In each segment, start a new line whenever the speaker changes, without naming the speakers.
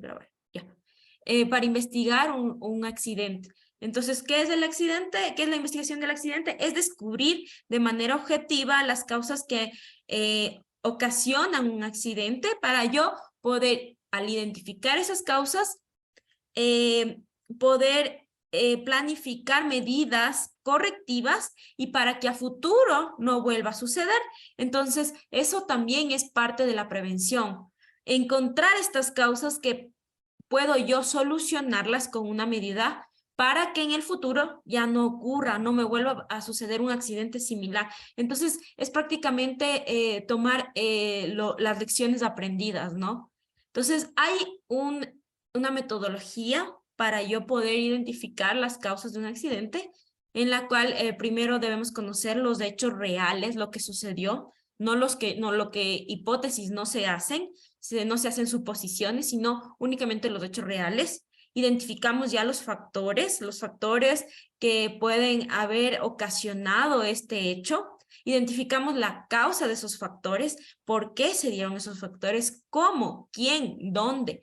grabar, ya. Para investigar un accidente. Entonces, ¿qué es el accidente? ¿Qué es la investigación del accidente? Es descubrir de manera objetiva las causas que ocasionan un accidente para yo poder, al identificar esas causas, poder planificar medidas correctivas y para que a futuro no vuelva a suceder. Entonces, eso también es parte de la prevención. Encontrar estas causas que puedo yo solucionarlas con una medida para que en el futuro ya no ocurra, no me vuelva a suceder un accidente similar. Entonces, es prácticamente tomar las lecciones aprendidas, ¿no? Entonces, hay una metodología para yo poder identificar las causas de un accidente, en la cual primero debemos conocer los hechos reales, lo que sucedió, no lo que hipótesis no se hacen, no se hacen suposiciones, sino únicamente los hechos reales. Identificamos ya los factores que pueden haber ocasionado este hecho. Identificamos la causa de esos factores, por qué se dieron esos factores, cómo, quién, dónde.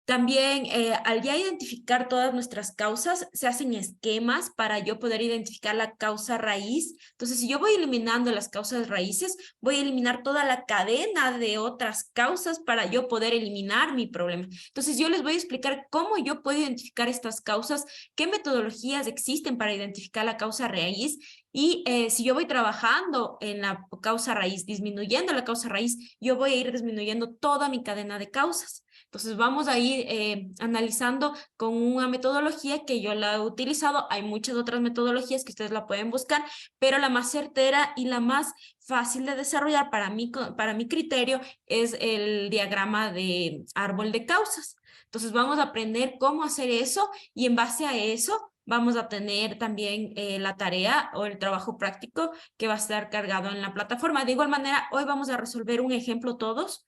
También, al ya identificar todas nuestras causas, se hacen esquemas para yo poder identificar la causa raíz. Entonces, si yo voy eliminando las causas raíces, voy a eliminar toda la cadena de otras causas para yo poder eliminar mi problema. Entonces, yo les voy a explicar cómo yo puedo identificar estas causas, qué metodologías existen para identificar la causa raíz y si yo voy trabajando en la causa raíz, disminuyendo la causa raíz, yo voy a ir disminuyendo toda mi cadena de causas. Entonces vamos a ir analizando con una metodología que yo la he utilizado. Hay muchas otras metodologías que ustedes la pueden buscar, pero la más certera y la más fácil de desarrollar para mi criterio es el diagrama de árbol de causas. Entonces vamos a aprender cómo hacer eso y en base a eso vamos a tener también la tarea o el trabajo práctico que va a estar cargado en la plataforma. De igual manera, hoy vamos a resolver un ejemplo todos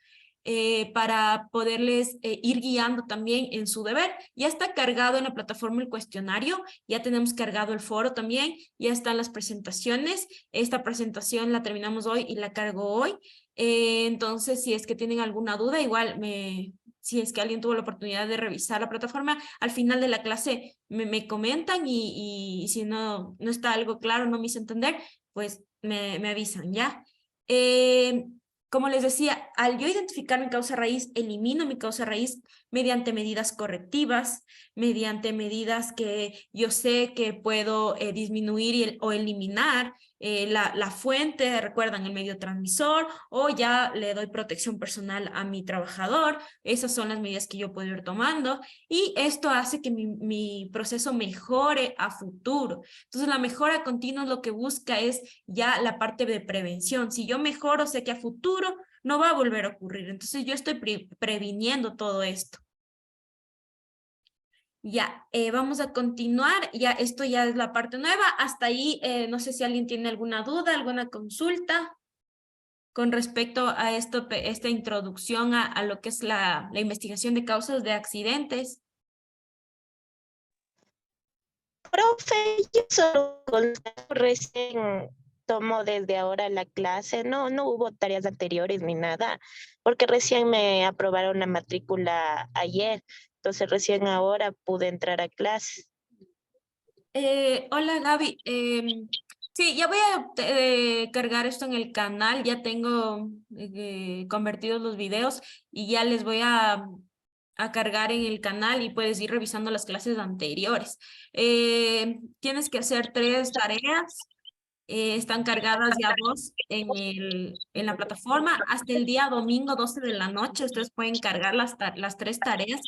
para poderles ir guiando también en su deber. Ya está cargado en la plataforma el cuestionario, ya tenemos cargado el foro también, ya están las presentaciones. Esta presentación la terminamos hoy y la cargo hoy. Entonces, si es que tienen alguna duda, igual si es que alguien tuvo la oportunidad de revisar la plataforma, al final de la clase me comentan y si no está algo claro, no me hice entender, pues me avisan, ¿ya? Como les decía, al yo identificar mi causa raíz, elimino mi causa raíz mediante medidas correctivas, mediante medidas que yo sé que puedo disminuir o eliminar la fuente, recuerdan, el medio transmisor, o ya le doy protección personal a mi trabajador. Esas son las medidas que yo puedo ir tomando y esto hace que mi proceso mejore a futuro. Entonces, la mejora continua lo que busca es ya la parte de prevención. Si yo mejoro, sé que a futuro no va a volver a ocurrir. Entonces, yo estoy previniendo todo esto. Ya, vamos a continuar. Ya, esto ya es la parte nueva. Hasta ahí, no sé si alguien tiene alguna duda, alguna consulta con respecto a esta introducción a lo que es la investigación de causas de accidentes.
Profe, yo solo recién tomo desde ahora la clase, no hubo tareas anteriores ni nada, porque recién me aprobaron la matrícula ayer, entonces recién ahora pude entrar a clase.
Hola Gaby, sí, ya voy a cargar esto en el canal, ya tengo convertidos los videos y ya les voy a cargar en el canal y puedes ir revisando las clases anteriores. Tienes que hacer 3 tareas, están cargadas ya dos en la plataforma. Hasta el día domingo 12 de la noche ustedes pueden cargar las 3 tareas.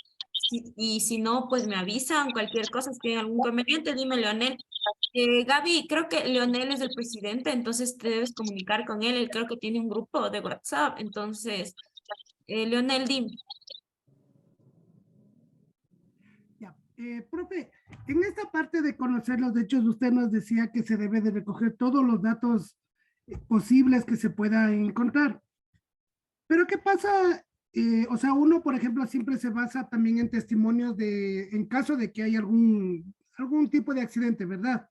Y si no, pues me avisan, cualquier cosa, si tienen algún inconveniente, dime, Leonel. Gaby, creo que Leonel es el presidente, entonces te debes comunicar con él. Él creo que tiene un grupo de WhatsApp. Entonces, Leonel, dime.
Ya. Profe, en esta parte de conocer los hechos, usted nos decía que se debe de recoger todos los datos posibles que se pueda encontrar. Pero ¿qué pasa? O sea, uno, por ejemplo, siempre se basa también en testimonios en caso de que hay algún tipo de accidente, ¿verdad?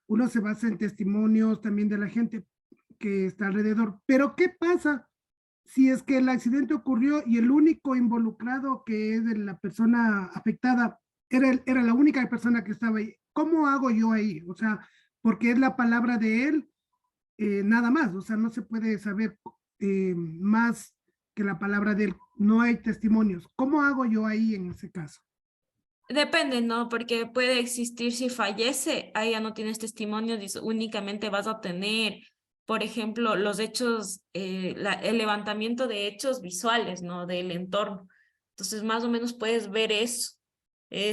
Uno se basa en testimonios también de la gente que está alrededor. Pero ¿qué pasa si es que el accidente ocurrió y el único involucrado que es de la persona afectada era la única persona que estaba ahí, ¿cómo hago yo ahí? O sea, porque es la palabra de él, nada más, o sea, no se puede saber más que la palabra de él, no hay testimonios. ¿Cómo hago yo ahí en ese caso?
Depende, ¿no? Porque puede existir si fallece, ahí ya no tienes testimonios y únicamente vas a tener, por ejemplo, los hechos, el levantamiento de hechos visuales, ¿no? Del entorno. Entonces, más o menos puedes ver eso,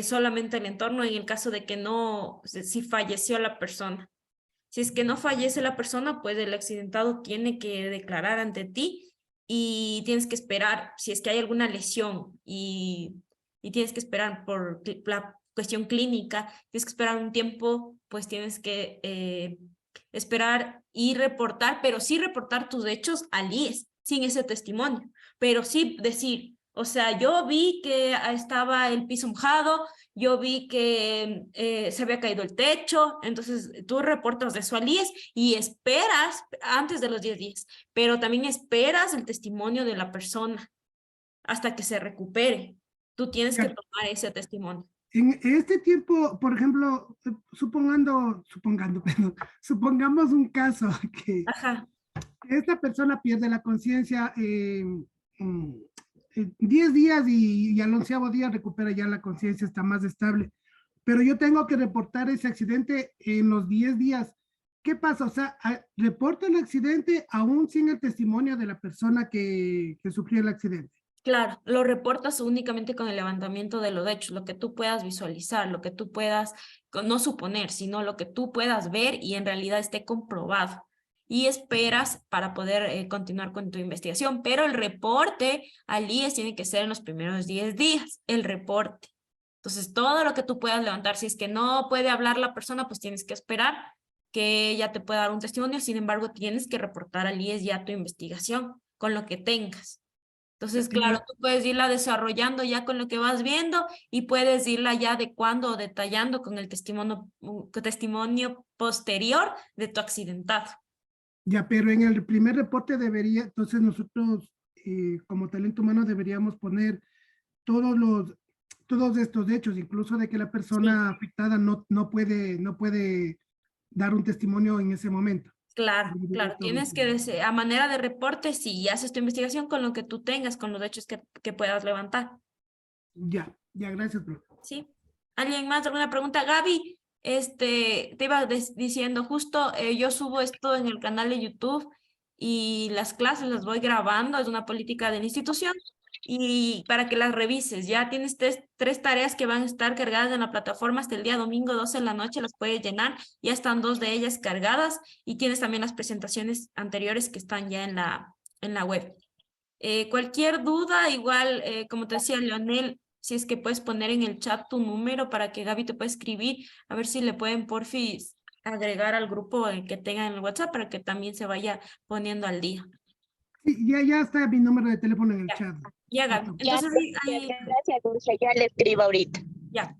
solamente el entorno en el caso de que no, si falleció la persona. Si es que no fallece la persona, pues el accidentado tiene que declarar ante ti y tienes que esperar si es que hay alguna lesión y tienes que esperar por la cuestión clínica, tienes que esperar un tiempo, pues tienes que esperar y reportar, pero sí reportar tus hechos al IES, sin ese testimonio, pero sí decir, o sea, yo vi que estaba el piso mojado, yo vi que se había caído el techo, entonces tú reportas eso al IES y esperas antes de los 10 días, pero también esperas el testimonio de la persona hasta que se recupere. Tú tienes que tomar ese testimonio.
En este tiempo, por ejemplo, perdón, supongamos un caso que
Ajá,
esta persona pierde la conciencia mm, 10 días y al 11º día recupera ya la conciencia, está más estable. Pero yo tengo que reportar ese accidente en los 10 días. ¿Qué pasa? O sea, reporto el accidente aún sin el testimonio de la persona que sufrió el accidente.
claro, lo reportas únicamente con el levantamiento de los hechos, lo que tú puedas visualizar, lo que tú puedas, no suponer, sino lo que tú puedas ver y en realidad esté comprobado. Y esperas para poder continuar con tu investigación, pero el reporte al IES tiene que ser en los primeros 10 días, el reporte. Entonces, todo lo que tú puedas levantar, si es que no puede hablar la persona, pues tienes que esperar que ella te pueda dar un testimonio, sin embargo, tienes que reportar al IES ya tu investigación con lo que tengas. Entonces, claro, tú puedes irla desarrollando ya con lo que vas viendo y puedes irla ya adecuando o detallando con el testimonio posterior de tu accidentado.
Ya, pero en el primer reporte debería, entonces nosotros como talento humano deberíamos poner todos estos hechos, incluso de que la
Sí,
persona afectada no puede dar un testimonio en ese momento.
claro,
Debería
claro.
todo
Tienes
eso.
que, a manera de reporte, sí, haces tu investigación con lo que tú tengas, con los hechos que puedas levantar.
Ya, gracias, profe.
¿Sí? ¿Alguien más? ¿Alguna pregunta? Gaby, te iba diciendo, justo yo subo esto en el canal de YouTube y las clases las voy grabando, es una política de la institución, y para que las revises, ya tienes tres tareas que van a estar cargadas en la plataforma hasta el día domingo 12 de la noche, las puedes llenar, ya están 2 de ellas cargadas y tienes también las presentaciones anteriores que están ya en la web. Cualquier duda, igual, como te decía, Leonel, si es que puedes poner en el chat tu número para que Gaby te pueda escribir, a ver si le pueden porfis agregar al grupo que tengan en el WhatsApp para que también se vaya poniendo al día.
Sí, ya está mi número de teléfono en el
Ya,
chat.
ya Gaby.
Listo.
Ya,
Entonces,
gracias, Dulce. Ya le escribo ahorita.
ya,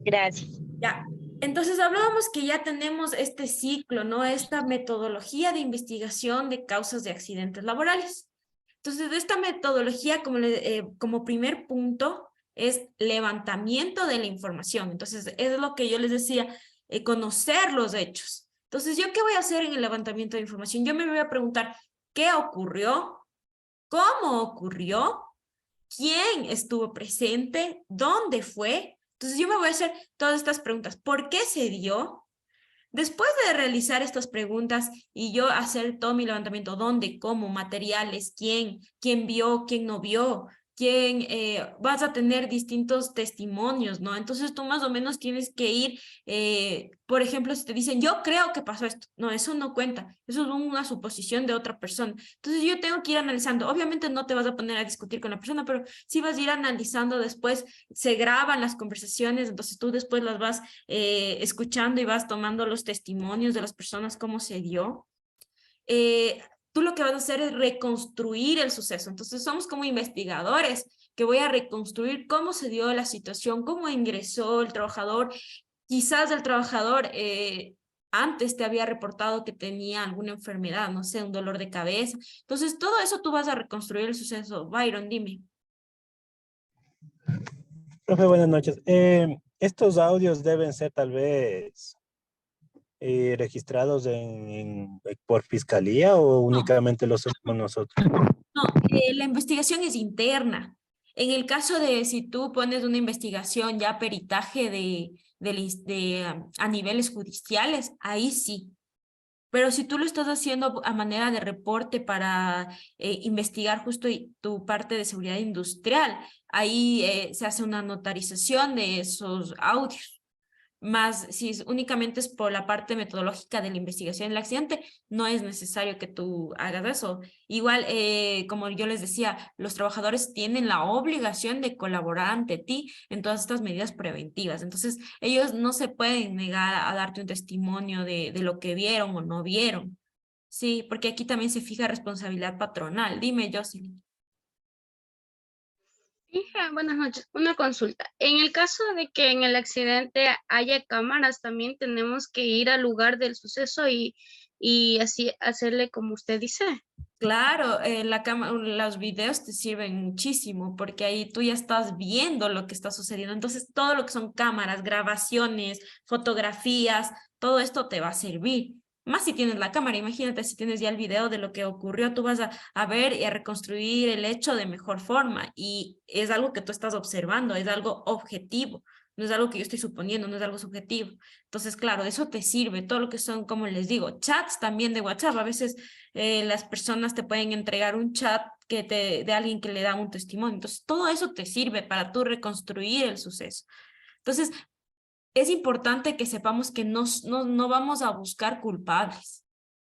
Gracias.
ya. Entonces hablábamos que ya tenemos este ciclo, ¿no? Esta metodología de investigación de causas de accidentes laborales. Entonces, de esta metodología, como primer punto, es levantamiento de la información. Entonces, es lo que yo les decía, conocer los hechos. Entonces, ¿yo qué voy a hacer en el levantamiento de información? Yo me voy a preguntar, ¿qué ocurrió? ¿Cómo ocurrió? ¿Quién estuvo presente? ¿Dónde fue? Entonces, yo me voy a hacer todas estas preguntas. ¿Por qué se dio? Después de realizar estas preguntas y yo hacer todo mi levantamiento, dónde, cómo, materiales, quién vio, quién no vio, vas a tener distintos testimonios, ¿no? Entonces tú más o menos tienes que ir, por ejemplo, si te dicen, yo creo que pasó esto, no, eso no cuenta, eso es una suposición de otra persona. Entonces yo tengo que ir analizando, obviamente no te vas a poner a discutir con la persona, pero sí vas a ir analizando después, se graban las conversaciones, entonces tú después las vas escuchando y vas tomando los testimonios de las personas, cómo se dio. Tú lo que vas a hacer es reconstruir el suceso. Entonces somos como investigadores que voy a reconstruir cómo se dio la situación, cómo ingresó el trabajador. Quizás el trabajador antes te había reportado que tenía alguna enfermedad, no sé, un dolor de cabeza. Entonces, todo eso tú vas a reconstruir el suceso. Byron, dime.
Profe, buenas noches. Estos audios deben ser tal vez registrados por fiscalía o
No.
únicamente los hacemos nosotros.
No, la investigación es interna. En el caso de si tú pones una investigación ya peritaje a niveles judiciales, ahí sí. Pero si tú lo estás haciendo a manera de reporte para investigar justo tu parte de seguridad industrial, ahí se hace una notarización de esos audios. Más si únicamente es por la parte metodológica de la investigación del accidente, no es necesario que tú hagas eso. Igual, como yo les decía, los trabajadores tienen la obligación de colaborar ante ti en todas estas medidas preventivas. Entonces, ellos no se pueden negar a darte un testimonio de lo que vieron o no vieron. Sí, porque aquí también se fija responsabilidad patronal. Dime, Jocelyn.
Hija, buenas noches. Una consulta. En el caso de que en el accidente haya cámaras, también tenemos que ir al lugar del suceso y así hacerle como usted dice.
Claro, los videos te sirven muchísimo porque ahí tú ya estás viendo lo que está sucediendo. Entonces, todo lo que son cámaras, grabaciones, fotografías, todo esto te va a servir. Más si tienes la cámara, imagínate si tienes ya el video de lo que ocurrió, tú vas a ver y a reconstruir el hecho de mejor forma. Y es algo que tú estás observando, es algo objetivo. No es algo que yo estoy suponiendo, no es algo subjetivo. Entonces, claro, eso te sirve. Todo lo que son, como les digo, chats también de WhatsApp. A veces las personas te pueden entregar un chat de alguien que le da un testimonio. Entonces, todo eso te sirve para tú reconstruir el suceso. Entonces, es importante que sepamos que no vamos a buscar culpables.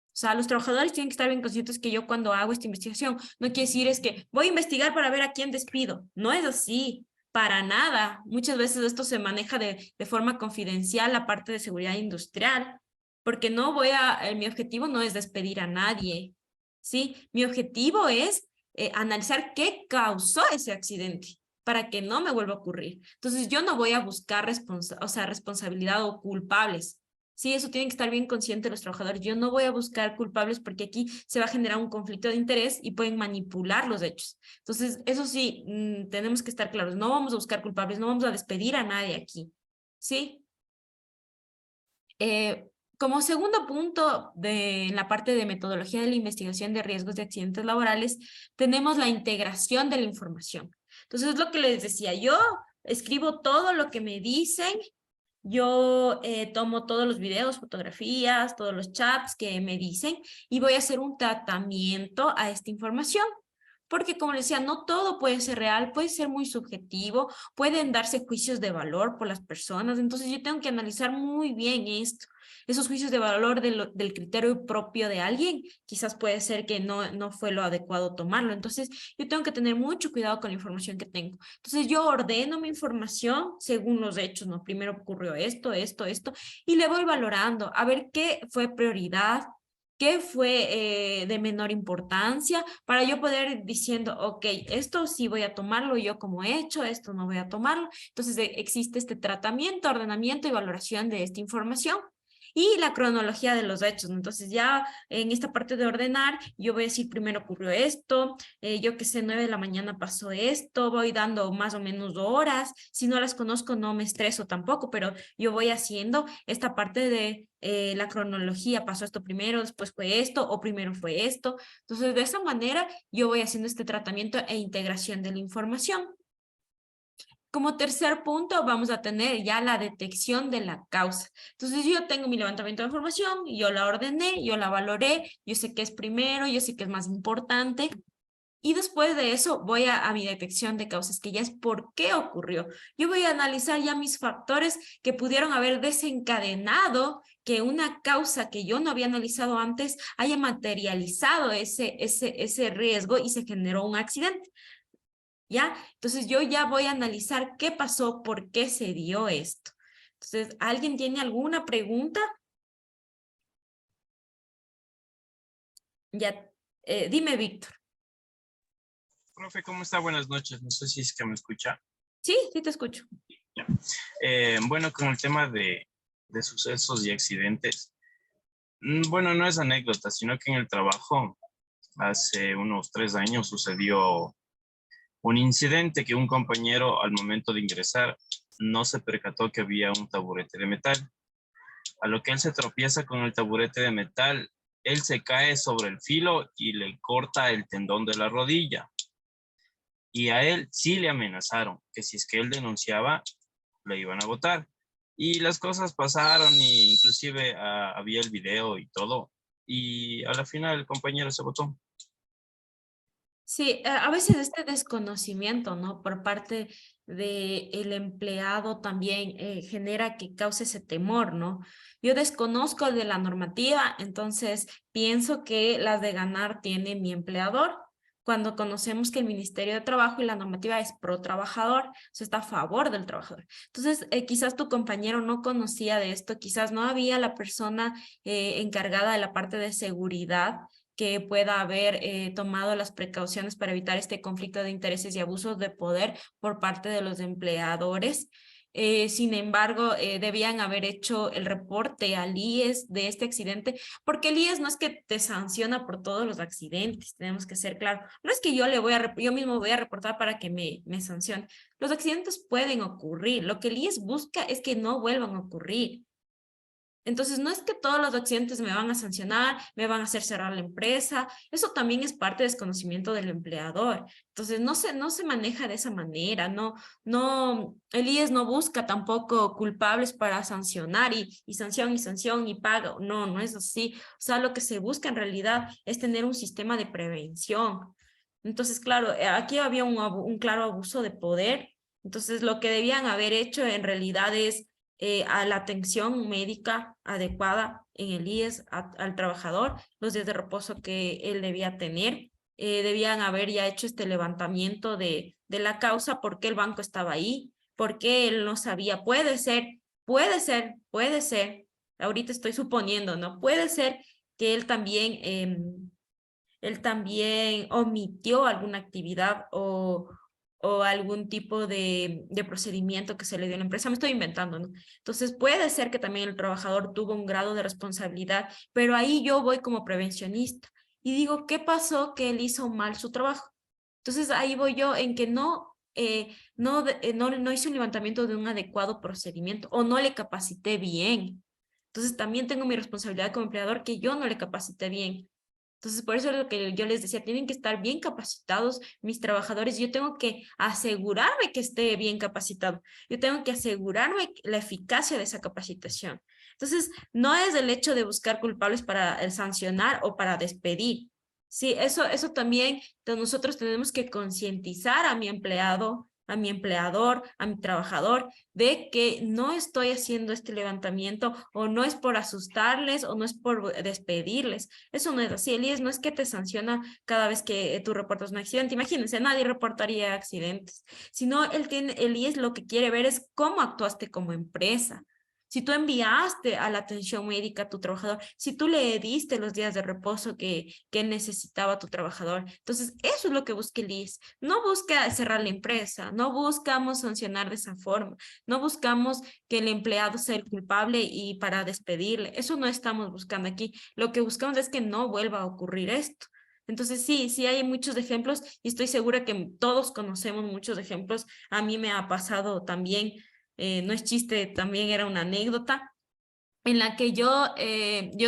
O sea, los trabajadores tienen que estar bien conscientes que yo cuando hago esta investigación, no quiere decir es que voy a investigar para ver a quién despido. No es así, para nada. Muchas veces esto se maneja de forma confidencial, la parte de seguridad industrial, porque mi objetivo no es despedir a nadie, ¿sí? Mi objetivo es analizar qué causó ese accidente para que no me vuelva a ocurrir. Entonces, yo no voy a buscar responsabilidad o culpables. Sí, eso tienen que estar bien conscientes los trabajadores. Yo no voy a buscar culpables porque aquí se va a generar un conflicto de interés y pueden manipular los hechos. Entonces, eso sí, tenemos que estar claros. No vamos a buscar culpables, no vamos a despedir a nadie aquí. ¿Sí? Como segundo punto en la parte de metodología de la investigación de riesgos de accidentes laborales, tenemos la integración de la información. Entonces, es lo que les decía, yo escribo todo lo que me dicen. Yo tomo todos los videos, fotografías, todos los chats que me dicen y voy a hacer un tratamiento a esta información. Porque como les decía, no todo puede ser real, puede ser muy subjetivo, pueden darse juicios de valor por las personas. Entonces yo tengo que analizar muy bien esto. Esos juicios de valor del criterio propio de alguien, quizás puede ser que no fue lo adecuado tomarlo. Entonces yo tengo que tener mucho cuidado con la información que tengo. Entonces yo ordeno mi información según los hechos, ¿no? Primero ocurrió esto, y le voy valorando a ver qué fue prioridad, qué fue de menor importancia, para yo poder ir diciendo, ok, esto sí voy a tomarlo yo como hecho, esto no voy a tomarlo. Entonces existe este tratamiento, ordenamiento y valoración de esta información. Y la cronología de los hechos, ¿no? Entonces ya en esta parte de ordenar, yo voy a decir primero ocurrió esto, yo que sé, 9 de la mañana pasó esto, voy dando más o menos horas, si no las conozco no me estreso tampoco, pero yo voy haciendo esta parte de la cronología, pasó esto primero, después fue esto, o primero fue esto. Entonces de esa manera yo voy haciendo este tratamiento e integración de la información. Como tercer punto, vamos a tener ya la detección de la causa. Entonces, yo tengo mi levantamiento de información, yo la ordené, yo la valoré, yo sé qué es primero, yo sé qué es más importante. Y después de eso voy a mi detección de causas, que ya es por qué ocurrió. Yo voy a analizar ya mis factores que pudieron haber desencadenado que una causa que yo no había analizado antes haya materializado ese riesgo y se generó un accidente. ¿Ya? Entonces yo ya voy a analizar qué pasó, por qué se dio esto. Entonces, ¿alguien tiene alguna pregunta? Ya, dime, Víctor.
Profe, ¿cómo está? Buenas noches. No sé si es que me escucha.
Sí, sí te escucho.
Ya. Bueno, con el tema de sucesos y accidentes, Bueno, no es anécdota, sino que en el trabajo hace unos 3 años sucedió un incidente que un compañero al momento de ingresar no se percató que había un taburete de metal. A lo que él se tropieza con el taburete de metal, él se cae sobre el filo y le corta el tendón de la rodilla. Y a él sí le amenazaron que si es que él denunciaba, le iban a botar. Y las cosas pasaron y inclusive había el video y todo. Y a la final el compañero se botó.
Sí, a veces este desconocimiento, ¿no? Por parte del empleado también genera que cause ese temor, ¿no? Yo desconozco de la normativa, entonces pienso que las de ganar tiene mi empleador. Cuando conocemos que el Ministerio de Trabajo y la normativa es pro trabajador, se está a favor del trabajador. Entonces, quizás tu compañero no conocía de esto, quizás no había la persona encargada de la parte de seguridad que pueda haber tomado las precauciones para evitar este conflicto de intereses y abusos de poder por parte de los empleadores. Sin embargo, debían haber hecho el reporte al IES de este accidente, porque el IES no es que te sanciona por todos los accidentes, tenemos que ser claros. No es que yo yo mismo voy a reportar para que me sancione. Los accidentes pueden ocurrir. Lo que el IES busca es que no vuelvan a ocurrir. Entonces, no es que todos los accidentes me van a sancionar, me van a hacer cerrar la empresa. Eso también es parte de desconocimiento del empleador. Entonces, no se maneja de esa manera. El IES no busca tampoco culpables para sancionar y sanción y paga. No es así. O sea, lo que se busca en realidad es tener un sistema de prevención. Entonces, claro, aquí había un claro abuso de poder. Entonces, lo que debían haber hecho en realidad es a la atención médica adecuada en el IES al trabajador, los días de reposo que él debía tener. Debían haber ya hecho este levantamiento de la causa, por qué el banco estaba ahí, por qué él no sabía. Puede ser, ahorita estoy suponiendo, ¿no? Puede ser que él también omitió alguna actividad o algún tipo de procedimiento que se le dio a la empresa. Me estoy inventando, ¿no? Entonces puede ser que también el trabajador tuvo un grado de responsabilidad, pero ahí yo voy como prevencionista y digo, ¿qué pasó que él hizo mal su trabajo? Entonces ahí voy yo en que no hice un levantamiento de un adecuado procedimiento o no le capacité bien. Entonces también tengo mi responsabilidad como empleador que yo no le capacité bien. Entonces, por eso es lo que yo les decía, tienen que estar bien capacitados mis trabajadores. Yo tengo que asegurarme que esté bien capacitado. Yo tengo que asegurarme la eficacia de esa capacitación. Entonces, no es el hecho de buscar culpables para el sancionar o para despedir. Sí, eso también nosotros tenemos que concientizar a mi empleado, a mi empleador, a mi trabajador, de que no estoy haciendo este levantamiento o no es por asustarles o no es por despedirles. Eso no es así. El IES no es que te sanciona cada vez que tú reportas un accidente. Imagínense, nadie reportaría accidentes, sino el IES lo que quiere ver es cómo actuaste como empresa. Si tú enviaste a la atención médica a tu trabajador, si tú le diste los días de reposo que necesitaba tu trabajador. Entonces, eso es lo que busca el IES. No busca cerrar la empresa, no buscamos sancionar de esa forma, no buscamos que el empleado sea el culpable y para despedirle. Eso no estamos buscando aquí. Lo que buscamos es que no vuelva a ocurrir esto. Entonces, sí hay muchos ejemplos y estoy segura que todos conocemos muchos ejemplos. A mí me ha pasado también, no es chiste, también era una anécdota en la que yo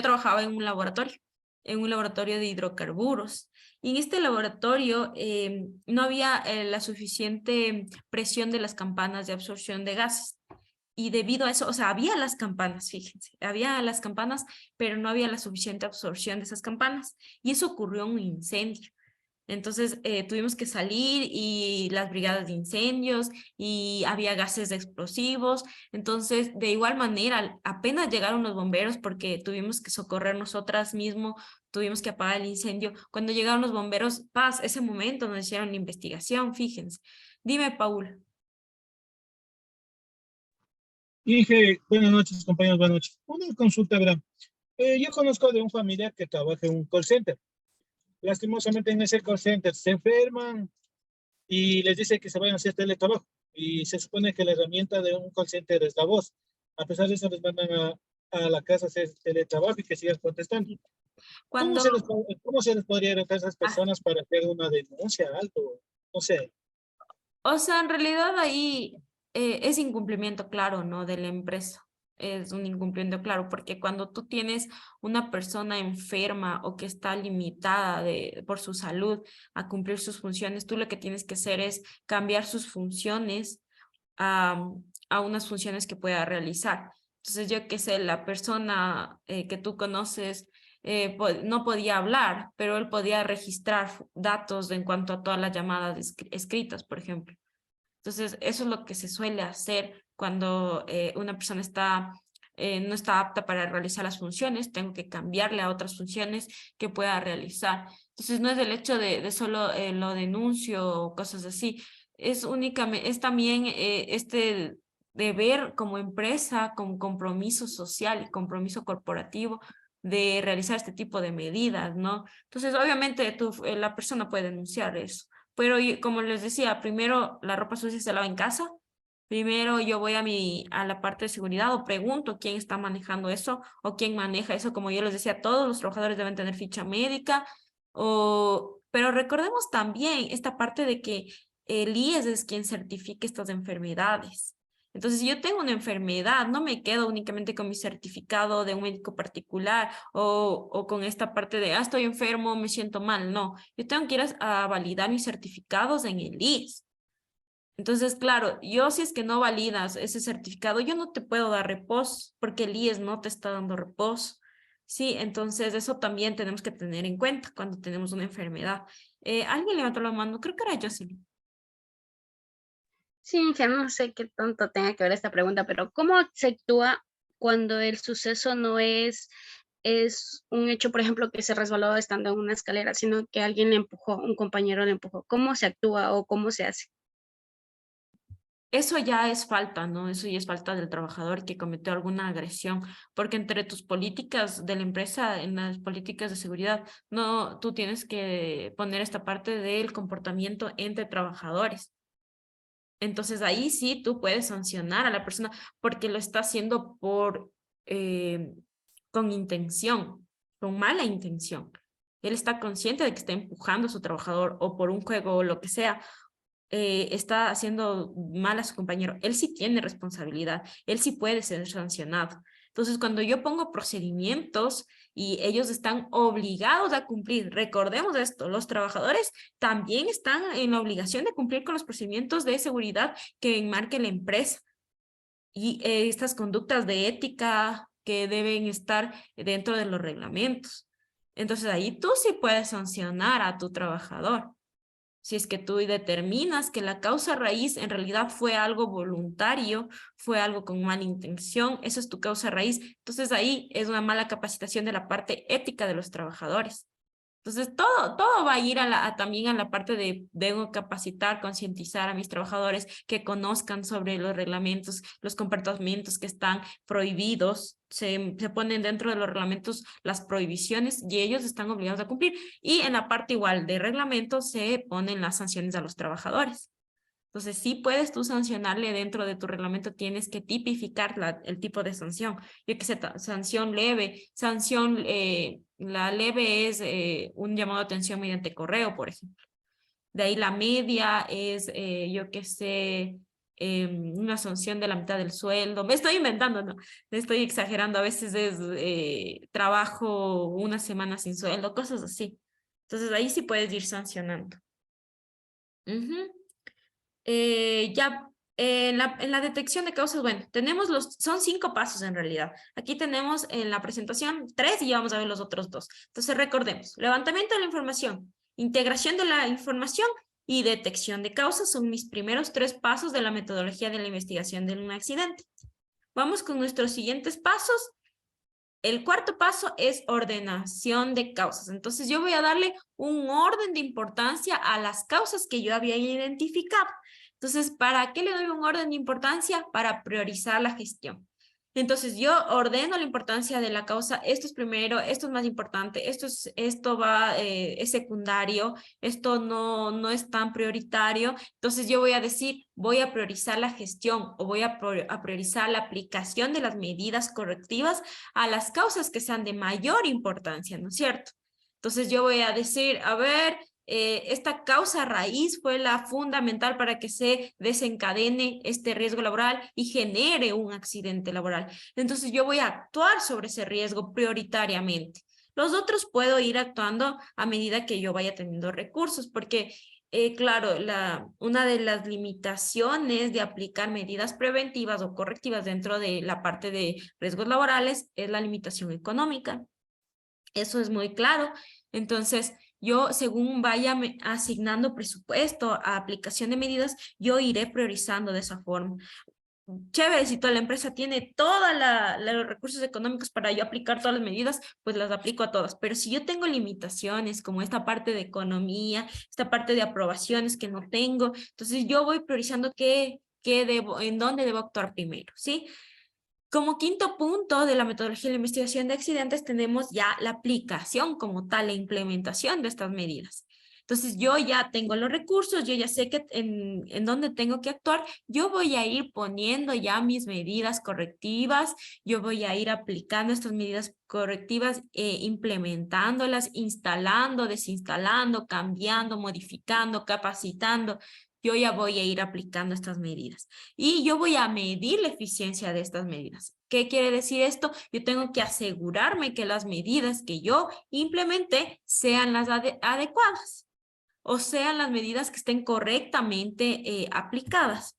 trabajaba en un laboratorio de hidrocarburos. Y en este laboratorio no había la suficiente presión de las campanas de absorción de gases. Y debido a eso, o sea, había las campanas, fíjense, había las campanas, pero no había la suficiente absorción de esas campanas. Y eso ocurrió en un incendio. Entonces tuvimos que salir y las brigadas de incendios y había gases explosivos. Entonces, de igual manera, apenas llegaron los bomberos porque tuvimos que socorrer nosotras mismos, tuvimos que apagar el incendio. Cuando llegaron los bomberos, ese momento nos hicieron la investigación, fíjense. Dime, Paul.
Inge, buenas noches, compañeros, buenas noches. Una consulta, verán. Yo conozco de un familiar que trabaja en un call center. Lastimosamente en ese call center se enferman y les dice que se vayan a hacer teletrabajo. Y se supone que la herramienta de un call center es la voz. A pesar de eso les mandan a la casa hacer teletrabajo y que sigas protestando.
Cuando,
¿Cómo se les podría educar a esas personas para hacer una denuncia, algo? No sé.
o sea, en realidad ahí es incumplimiento claro, ¿no? De la empresa. Es un incumplimiento claro, porque cuando tú tienes una persona enferma o que está limitada por su salud a cumplir sus funciones, tú lo que tienes que hacer es cambiar sus funciones a, a unas funciones que pueda realizar. Entonces, yo qué sé, la persona que tú conoces no podía hablar, pero él podía registrar datos en cuanto a todas las llamadas escritas, por ejemplo. Entonces, eso es lo que se suele hacer cuando una persona no está apta para realizar las funciones, tengo que cambiarle a otras funciones que pueda realizar. Entonces, no es el hecho de solo lo denuncio o cosas así, es también este deber como empresa, con compromiso social y compromiso corporativo de realizar este tipo de medidas, ¿no? Entonces, obviamente, la persona puede denunciar eso. Pero como les decía, primero la ropa sucia se lava en casa. Primero yo voy a la parte de seguridad o pregunto quién está manejando eso o quién maneja eso. Como yo les decía, todos los trabajadores deben tener ficha médica. Pero recordemos también esta parte de que el IES es quien certifica estas enfermedades. Entonces, si yo tengo una enfermedad, no me quedo únicamente con mi certificado de un médico particular o con esta parte de, estoy enfermo, me siento mal. No, yo tengo que ir a validar mis certificados en el IES. Entonces, claro, yo si es que no validas ese certificado, yo no te puedo dar reposo porque el IES no te está dando reposo. Sí, entonces eso también tenemos que tener en cuenta cuando tenemos una enfermedad. ¿Alguien levantó la mano? Creo que era Jocelyn.
Sí, ya no sé qué tanto tenga que ver esta pregunta, pero ¿cómo se actúa cuando el suceso no es un hecho, por ejemplo, que se resbaló estando en una escalera, sino que alguien le empujó, un compañero le empujó? ¿Cómo se actúa o cómo se hace?
Eso ya es falta, ¿no? Eso ya es falta del trabajador que cometió alguna agresión, porque entre tus políticas de la empresa, en las políticas de seguridad, no, tú tienes que poner esta parte del comportamiento entre trabajadores. Entonces ahí sí tú puedes sancionar a la persona porque lo está haciendo eh, con intención, con mala intención. Él está consciente de que está empujando a su trabajador o por un juego o lo que sea, está haciendo mal a su compañero. Él sí tiene responsabilidad, él sí puede ser sancionado. Entonces, cuando yo pongo procedimientos y ellos están obligados a cumplir, recordemos esto, los trabajadores también están en la obligación de cumplir con los procedimientos de seguridad que enmarque la empresa y estas conductas de ética que deben estar dentro de los reglamentos. Entonces, ahí tú sí puedes sancionar a tu trabajador. Si es que tú determinas que la causa raíz en realidad fue algo voluntario, fue algo con mala intención, eso es tu causa raíz. Entonces ahí es una mala capacitación de la parte ética de los trabajadores. Entonces, todo va a ir también a la parte de debo capacitar, concientizar a mis trabajadores que conozcan sobre los reglamentos, los comportamientos que están prohibidos. Se ponen dentro de los reglamentos las prohibiciones y ellos están obligados a cumplir. Y en la parte igual de reglamento se ponen las sanciones a los trabajadores. Entonces, sí puedes tú sancionarle dentro de tu reglamento, tienes que tipificar el tipo de sanción. Yo que sé, sanción leve, la leve es un llamado de atención mediante correo, por ejemplo. De ahí la media es, yo que sé, una sanción de la mitad del sueldo. Me estoy inventando, no, me estoy exagerando. A veces es trabajo una semana sin sueldo, cosas así. Entonces, ahí sí puedes ir sancionando. Ujú. En la detección de causas, bueno, son 5 pasos en realidad. Aquí tenemos en la presentación 3 y ya vamos a ver los otros 2. Entonces recordemos, levantamiento de la información, integración de la información y detección de causas son mis primeros 3 pasos de la metodología de la investigación de un accidente. Vamos con nuestros siguientes pasos. El cuarto paso es ordenación de causas. Entonces yo voy a darle un orden de importancia a las causas que yo había identificado. Entonces, ¿para qué le doy un orden de importancia? Para priorizar la gestión. Entonces yo ordeno la importancia de la causa, esto es primero, esto es más importante, esto va, es secundario, esto no es tan prioritario. Entonces yo voy a decir, voy a priorizar la gestión o voy a priorizar la aplicación de las medidas correctivas a las causas que sean de mayor importancia, ¿no es cierto? Entonces yo voy a decir, a ver, esta causa raíz fue la fundamental para que se desencadene este riesgo laboral y genere un accidente laboral. Entonces yo voy a actuar sobre ese riesgo prioritariamente. Los otros puedo ir actuando a medida que yo vaya teniendo recursos, porque claro, una de las limitaciones de aplicar medidas preventivas o correctivas dentro de la parte de riesgos laborales es la limitación económica. Eso es muy claro. Entonces, yo, según vaya asignando presupuesto a aplicación de medidas, yo iré priorizando de esa forma. Chévere, si toda la empresa tiene todos los recursos económicos para yo aplicar todas las medidas, pues las aplico a todas. Pero si yo tengo limitaciones como esta parte de economía, esta parte de aprobaciones que no tengo, entonces yo voy priorizando en dónde debo actuar primero, ¿sí? Como quinto punto de la metodología de la investigación de accidentes tenemos ya la aplicación como tal, la implementación de estas medidas. Entonces yo ya tengo los recursos, yo ya sé que en dónde tengo que actuar, yo voy a ir poniendo ya mis medidas correctivas, yo voy a ir aplicando estas medidas correctivas, implementándolas, instalando, desinstalando, cambiando, modificando, capacitando. Yo ya voy a ir aplicando estas medidas y yo voy a medir la eficiencia de estas medidas. ¿Qué quiere decir esto? Yo tengo que asegurarme que las medidas que yo implemente sean las adecuadas o sean las medidas que estén correctamente aplicadas.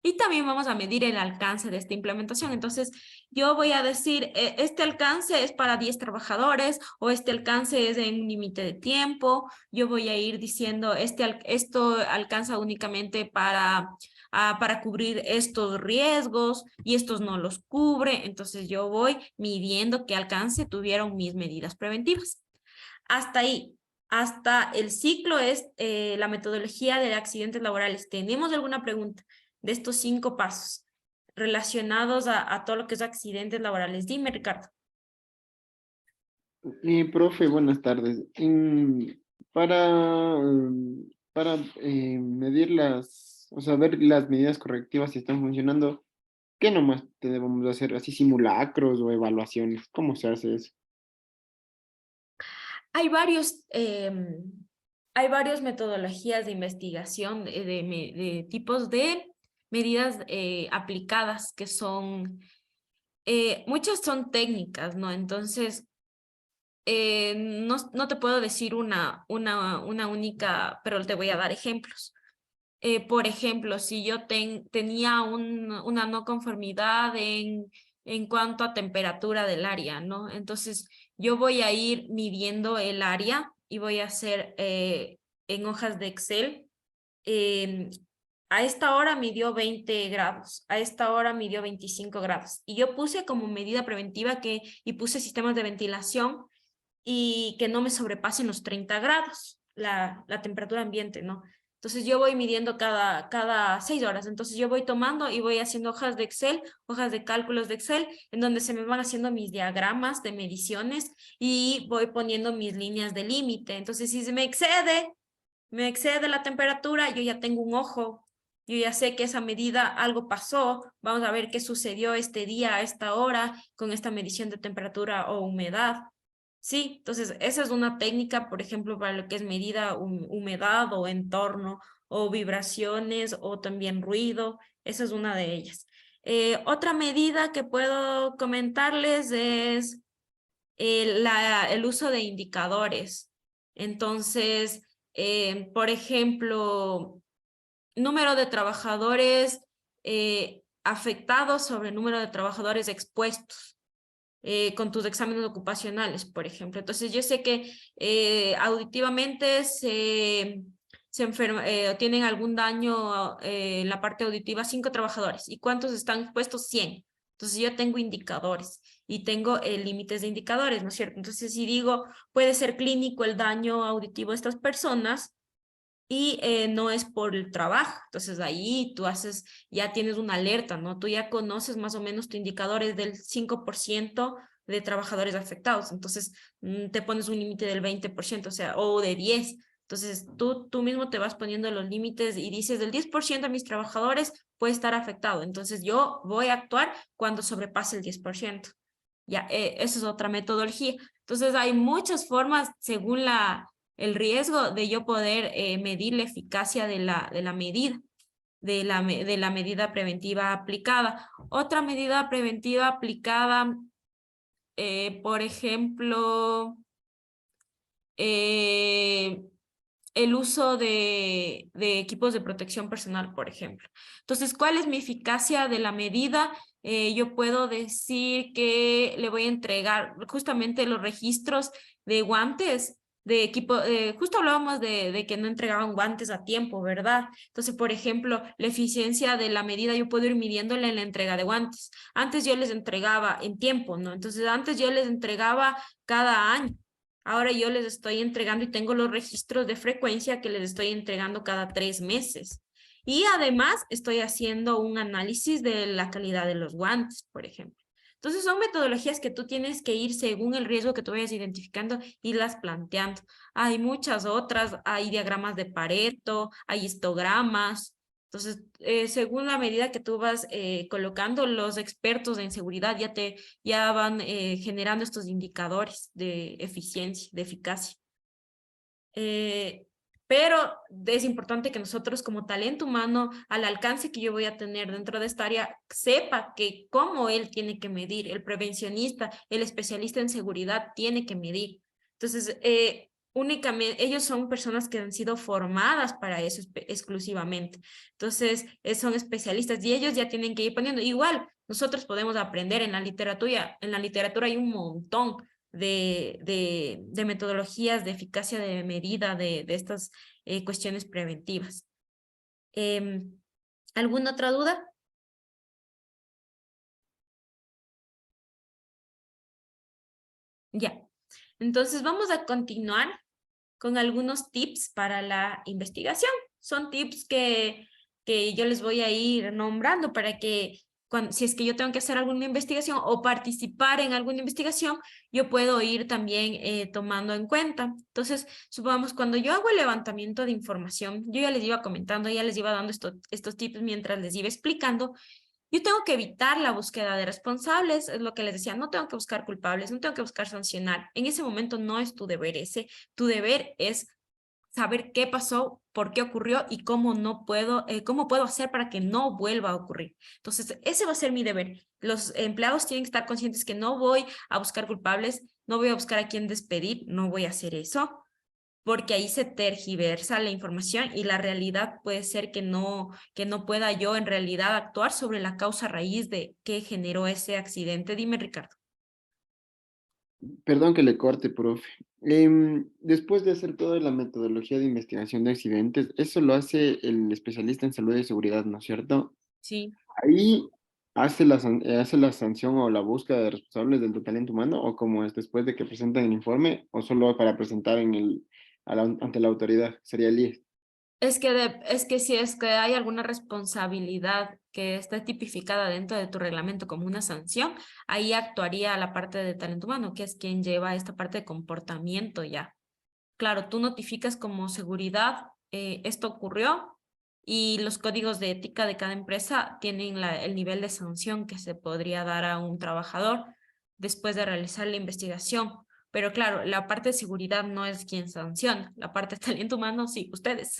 Y también vamos a medir el alcance de esta implementación. Entonces, yo voy a decir, este alcance es para 10 trabajadores o este alcance es en un límite de tiempo. Yo voy a ir diciendo, esto alcanza únicamente para cubrir estos riesgos y estos no los cubre. Entonces, yo voy midiendo qué alcance tuvieron mis medidas preventivas. Hasta ahí. Hasta el ciclo es la metodología de accidentes laborales. ¿Tenemos alguna pregunta de estos 5 pasos relacionados a todo lo que es accidentes laborales? Dime, Ricardo.
Profe, buenas tardes. Para medir o sea, ver las medidas correctivas si están funcionando, ¿qué nomás debemos hacer? ¿Así simulacros o evaluaciones? ¿Cómo se hace eso?
Hay varias metodologías de investigación de tipos de medidas aplicadas que son, muchas son técnicas, ¿no? Entonces, no te puedo decir una única, pero te voy a dar ejemplos. Por ejemplo, si yo tenía una no conformidad en cuanto a temperatura del área, ¿no? Entonces, yo voy a ir midiendo el área y voy a hacer en hojas de Excel. A esta hora midió 20 grados, a esta hora midió 25 grados. Y yo puse como medida preventiva y puse sistemas de ventilación y que no me sobrepasen los 30 grados, la temperatura ambiente, ¿no? Entonces yo voy midiendo cada 6 horas, entonces yo voy tomando y voy haciendo hojas de Excel, hojas de cálculos de Excel, en donde se me van haciendo mis diagramas de mediciones y voy poniendo mis líneas de límite. Entonces si se me excede la temperatura, yo ya tengo un ojo, yo ya sé que esa medida algo pasó, vamos a ver qué sucedió este día a esta hora con esta medición de temperatura o humedad. Sí, entonces esa es una técnica, por ejemplo, para lo que es medida humedad o entorno o vibraciones o también ruido, esa es una de ellas. Otra medida que puedo comentarles es el uso de indicadores. Entonces, por ejemplo, número de trabajadores afectados sobre el número de trabajadores expuestos. Con tus exámenes ocupacionales, por ejemplo. Entonces, yo sé que auditivamente tienen algún daño en la parte auditiva 5 trabajadores. ¿Y cuántos están expuestos? 100. Entonces, yo tengo indicadores y tengo límites de indicadores, ¿no es cierto? Entonces, si digo, puede ser clínico el daño auditivo de estas personas, y no es por el trabajo. Entonces ahí tú ya tienes una alerta, ¿no? Tú ya conoces más o menos tu indicador es del 5% de trabajadores afectados. Entonces te pones un límite del 20%, o sea, o de 10. Entonces tú mismo te vas poniendo los límites y dices del 10% de mis trabajadores puede estar afectado. Entonces yo voy a actuar cuando sobrepase el 10%. Ya, esa es otra metodología. Entonces hay muchas formas según el riesgo de yo poder medir la eficacia de la medida, de la medida preventiva aplicada. Otra medida preventiva aplicada, por ejemplo, el uso de equipos de protección personal, por ejemplo. Entonces, ¿cuál es mi eficacia de la medida? Yo puedo decir que le voy a entregar justamente los registros de guantes, de equipo, justo hablábamos de que no entregaban guantes a tiempo, ¿verdad? Entonces, por ejemplo, la eficiencia de la medida yo puedo ir midiéndola en la entrega de guantes. Antes yo les entregaba en tiempo, ¿no? Entonces, antes yo les entregaba cada año. Ahora yo les estoy entregando y tengo los registros de frecuencia que les estoy entregando cada 3 meses. Y además estoy haciendo un análisis de la calidad de los guantes, por ejemplo. Entonces son metodologías que tú tienes que ir según el riesgo que tú vayas identificando y las planteando. Hay muchas otras, hay diagramas de Pareto, hay histogramas. Entonces, según la medida que tú vas colocando, los expertos en seguridad ya van generando estos indicadores de eficiencia, de eficacia. Pero es importante que nosotros como talento humano, al alcance que yo voy a tener dentro de esta área, sepa que cómo él tiene que medir, el prevencionista, el especialista en seguridad tiene que medir. Entonces, únicamente, ellos son personas que han sido formadas para eso exclusivamente. Entonces, son especialistas y ellos ya tienen que ir poniendo. Igual, nosotros podemos aprender en la literatura hay un montón de metodologías de eficacia de medida de estas cuestiones preventivas. ¿Alguna otra duda? Ya. Entonces vamos a continuar con algunos tips para la investigación. Son tips que yo les voy a ir nombrando para que si es que yo tengo que hacer alguna investigación o participar en alguna investigación, yo puedo ir también tomando en cuenta. Entonces, supongamos, cuando yo hago el levantamiento de información, yo ya les iba comentando, ya les iba dando estos tips mientras les iba explicando. Yo tengo que evitar la búsqueda de responsables, es lo que les decía, no tengo que buscar culpables, no tengo que buscar sancionar. En ese momento no es tu deber ese, tu deber es saber qué pasó, por qué ocurrió y cómo puedo hacer para que no vuelva a ocurrir. Entonces, ese va a ser mi deber. Los empleados tienen que estar conscientes que no voy a buscar culpables, no voy a buscar a quién despedir, no voy a hacer eso, porque ahí se tergiversa la información y la realidad puede ser que no pueda yo en realidad actuar sobre la causa raíz de qué generó ese accidente. Dime, Ricardo.
Perdón que le corte, profe. Después de hacer toda la metodología de investigación de accidentes, eso lo hace el especialista en salud y seguridad, ¿no es cierto?
Sí.
Ahí hace la sanción o la búsqueda de responsables del talento humano, o como es después de que presentan el informe, o solo para presentar ante la autoridad, sería el IES.
Es que si es que hay alguna responsabilidad que esté tipificada dentro de tu reglamento como una sanción, ahí actuaría la parte de talento humano, que es quien lleva esta parte de comportamiento ya. Claro, tú notificas como seguridad, esto ocurrió y los códigos de ética de cada empresa tienen el nivel de sanción que se podría dar a un trabajador después de realizar la investigación. Pero claro, la parte de seguridad no es quien sanciona, la parte de talento humano sí, ustedes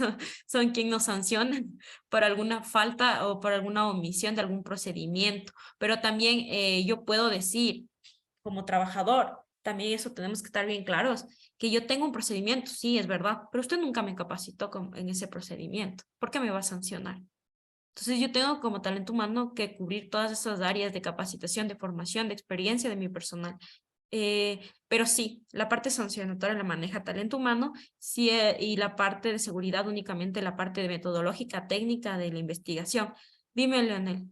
son quien nos sancionan por alguna falta o por alguna omisión de algún procedimiento. Pero también yo puedo decir como trabajador, también eso tenemos que estar bien claros, que yo tengo un procedimiento, sí, es verdad, pero usted nunca me capacitó en ese procedimiento. ¿Por qué me va a sancionar? Entonces yo tengo como talento humano que cubrir todas esas áreas de capacitación, de formación, de experiencia de mi personal. Pero sí, la parte sancionatoria la maneja talento humano, sí, y la parte de seguridad únicamente la parte de metodológica, técnica de la investigación. Dime, Leonel.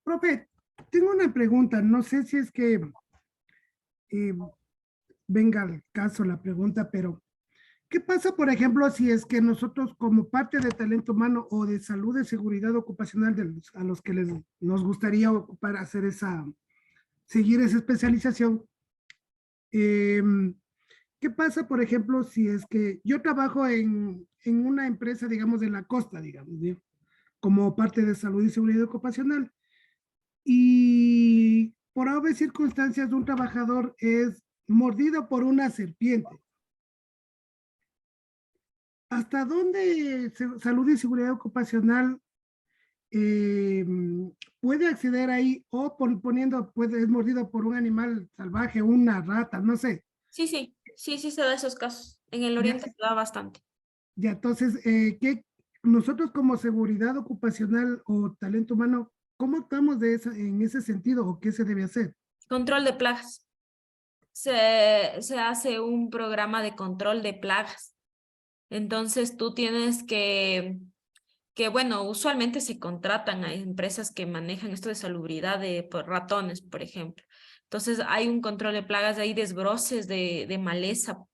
Profe, tengo una pregunta, no sé si es que venga al caso la pregunta, pero ¿Qué pasa, por ejemplo, si es que nosotros como parte de talento humano o de salud y seguridad ocupacional a los que nos gustaría ocupar, seguir esa especialización? ¿Qué pasa, por ejemplo, si es que yo trabajo en una empresa, digamos, de la costa, digamos, ¿sí? Como parte de salud y seguridad ocupacional? Y por obvias circunstancias, un trabajador es mordido por una serpiente. ¿Hasta dónde salud y seguridad ocupacional puede acceder ahí o es mordido por un animal salvaje, una rata, no sé?
Sí se da esos casos. En el
Ya,
oriente se da bastante.
ya, entonces, nosotros como seguridad ocupacional o talento humano, ¿cómo actuamos en ese sentido o qué se debe hacer?
Control de plagas. Se hace un programa de control de plagas. Entonces tú tienes bueno, usualmente se contratan a empresas que manejan esto de salubridad de ratones, por ejemplo. Entonces hay un control de plagas, hay desbroces de maleza,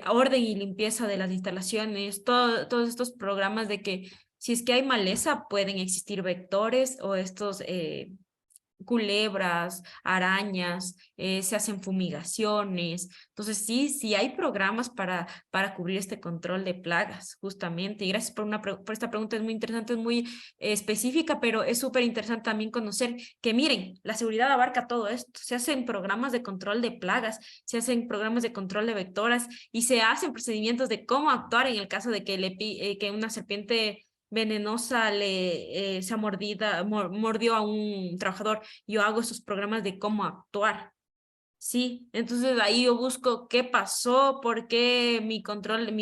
orden y limpieza de las instalaciones, todos estos programas de que si es que hay maleza pueden existir vectores o estos culebras, arañas, se hacen fumigaciones. Entonces, sí hay programas para cubrir este control de plagas, justamente. Y gracias por esta pregunta, es muy interesante, es muy específica, pero es súper interesante también conocer que, miren, la seguridad abarca todo esto. Se hacen programas de control de plagas, se hacen programas de control de vectoras y se hacen procedimientos de cómo actuar en el caso de que una serpiente venenosa mordió a un trabajador. Yo hago esos programas de cómo actuar. Sí, entonces ahí yo busco qué pasó, por qué mi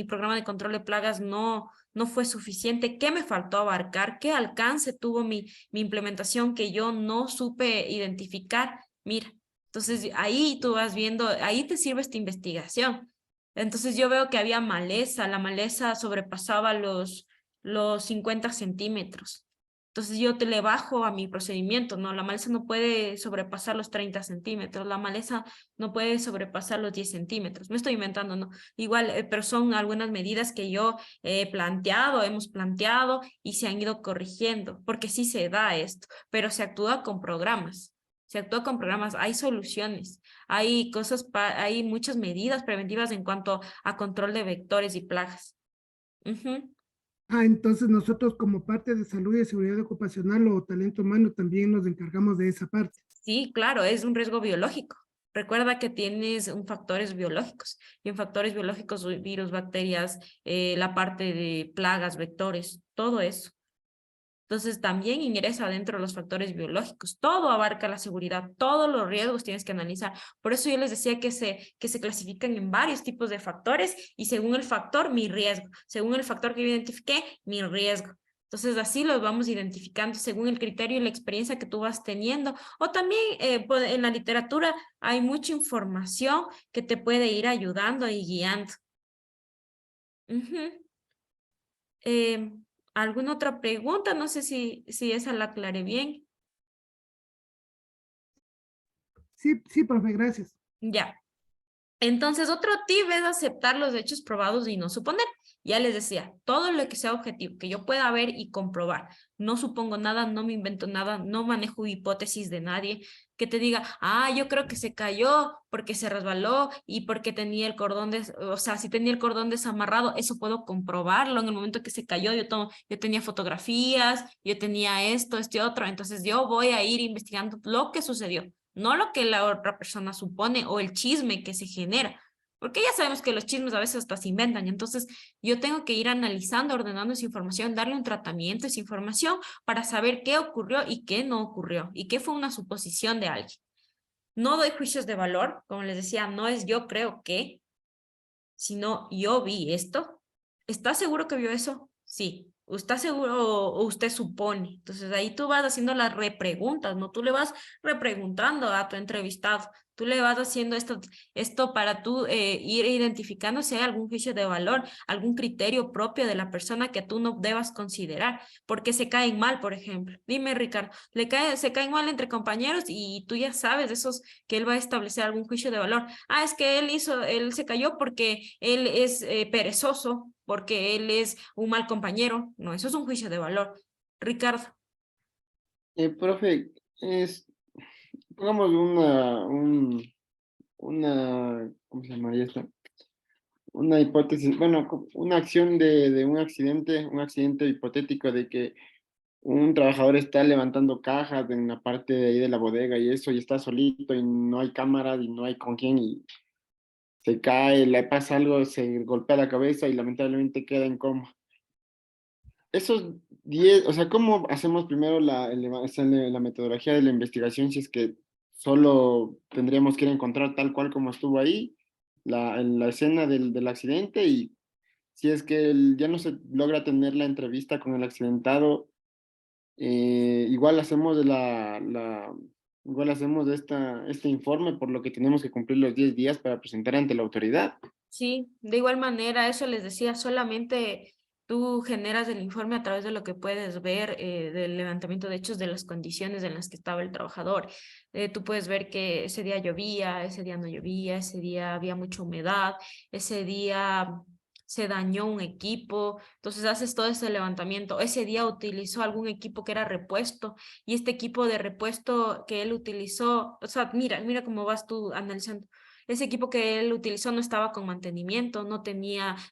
programa de control de plagas no fue suficiente, qué me faltó abarcar, qué alcance tuvo mi implementación que yo no supe identificar. Mira, entonces ahí tú vas viendo, ahí te sirve esta investigación. Entonces yo veo que había maleza, la maleza sobrepasaba los 50 centímetros. Entonces yo le bajo a mi procedimiento, ¿no? La maleza no puede sobrepasar los 30 centímetros, la maleza no puede sobrepasar los 10 centímetros. Me estoy inventando, ¿no? Igual, pero son algunas medidas que yo hemos planteado y se han ido corrigiendo, porque sí se da esto, pero se actúa con programas. Se actúa con programas, hay soluciones, hay hay muchas medidas preventivas en cuanto a control de vectores y plagas.
Entonces nosotros como parte de salud y seguridad ocupacional o talento humano también nos encargamos de esa parte.
Sí, claro, es un riesgo biológico. Recuerda que tienes factores biológicos y en factores biológicos, virus, bacterias, la parte de plagas, vectores, todo eso. Entonces también ingresa dentro de los factores biológicos. Todo abarca la seguridad, todos los riesgos tienes que analizar. Por eso yo les decía que se clasifican en varios tipos de factores y según el factor, mi riesgo. Según el factor que yo identifiqué, mi riesgo. Entonces así los vamos identificando según el criterio y la experiencia que tú vas teniendo. O también en la literatura hay mucha información que te puede ir ayudando y guiando. ¿Alguna otra pregunta? No sé si esa la aclaré bien.
Sí, profe, gracias.
Ya. Entonces, otro tip es aceptar los hechos probados y no suponer. Ya les decía, todo lo que sea objetivo, que yo pueda ver y comprobar. No supongo nada, no me invento nada, no manejo hipótesis de nadie. Que te diga, yo creo que se cayó porque se resbaló y porque tenía el cordón, si tenía el cordón desamarrado, eso puedo comprobarlo en el momento que se cayó. Yo tenía fotografías, yo tenía esto, otro. Entonces, yo voy a ir investigando lo que sucedió. No lo que la otra persona supone o el chisme que se genera, porque ya sabemos que los chismes a veces hasta se inventan, entonces yo tengo que ir analizando, ordenando esa información, darle un tratamiento a esa información para saber qué ocurrió y qué no ocurrió, y qué fue una suposición de alguien. No doy juicios de valor, como les decía, no es yo creo que, sino yo vi esto. ¿Está seguro que vio eso? Sí. ¿Está seguro o usted supone? Entonces ahí tú vas haciendo las repreguntas, ¿no? Tú le vas repreguntando a tu entrevistado. Tú le vas haciendo esto para tú ir identificando si hay algún juicio de valor, algún criterio propio de la persona que tú no debas considerar, porque se caen mal, por ejemplo. Dime, Ricardo, se caen mal entre compañeros y tú ya sabes de esos que él va a establecer algún juicio de valor. Ah, es que él se cayó porque él es perezoso, porque él es un mal compañero. No, eso es un juicio de valor. Ricardo.
Profe, pongamos ¿cómo se llamaría esto? Una hipótesis, bueno, una acción de un accidente hipotético de que un trabajador está levantando cajas en la parte de ahí de la bodega y eso, y está solito y no hay cámaras y no hay con quién y se cae, le pasa algo, se golpea la cabeza y lamentablemente queda en coma. Esos 10, o sea, ¿cómo hacemos primero la metodología de la investigación si es que solo tendríamos que ir a encontrar tal cual como estuvo ahí, en la escena del accidente y si es que ya no se logra tener la entrevista con el accidentado, igual hacemos igual hacemos este informe por lo que tenemos que cumplir los 10 días para presentar ante la autoridad.
Sí, de igual manera, eso les decía, solamente tú generas el informe a través de lo que puedes ver del levantamiento de hechos de las condiciones en las que estaba el trabajador. Tú puedes ver que ese día llovía, ese día no llovía, ese día había mucha humedad, ese día se dañó un equipo, entonces haces todo ese levantamiento. Ese día utilizó algún equipo que era repuesto y este equipo de repuesto que él utilizó, o sea, mira cómo vas tú analizando. Ese equipo que él utilizó no estaba con mantenimiento, no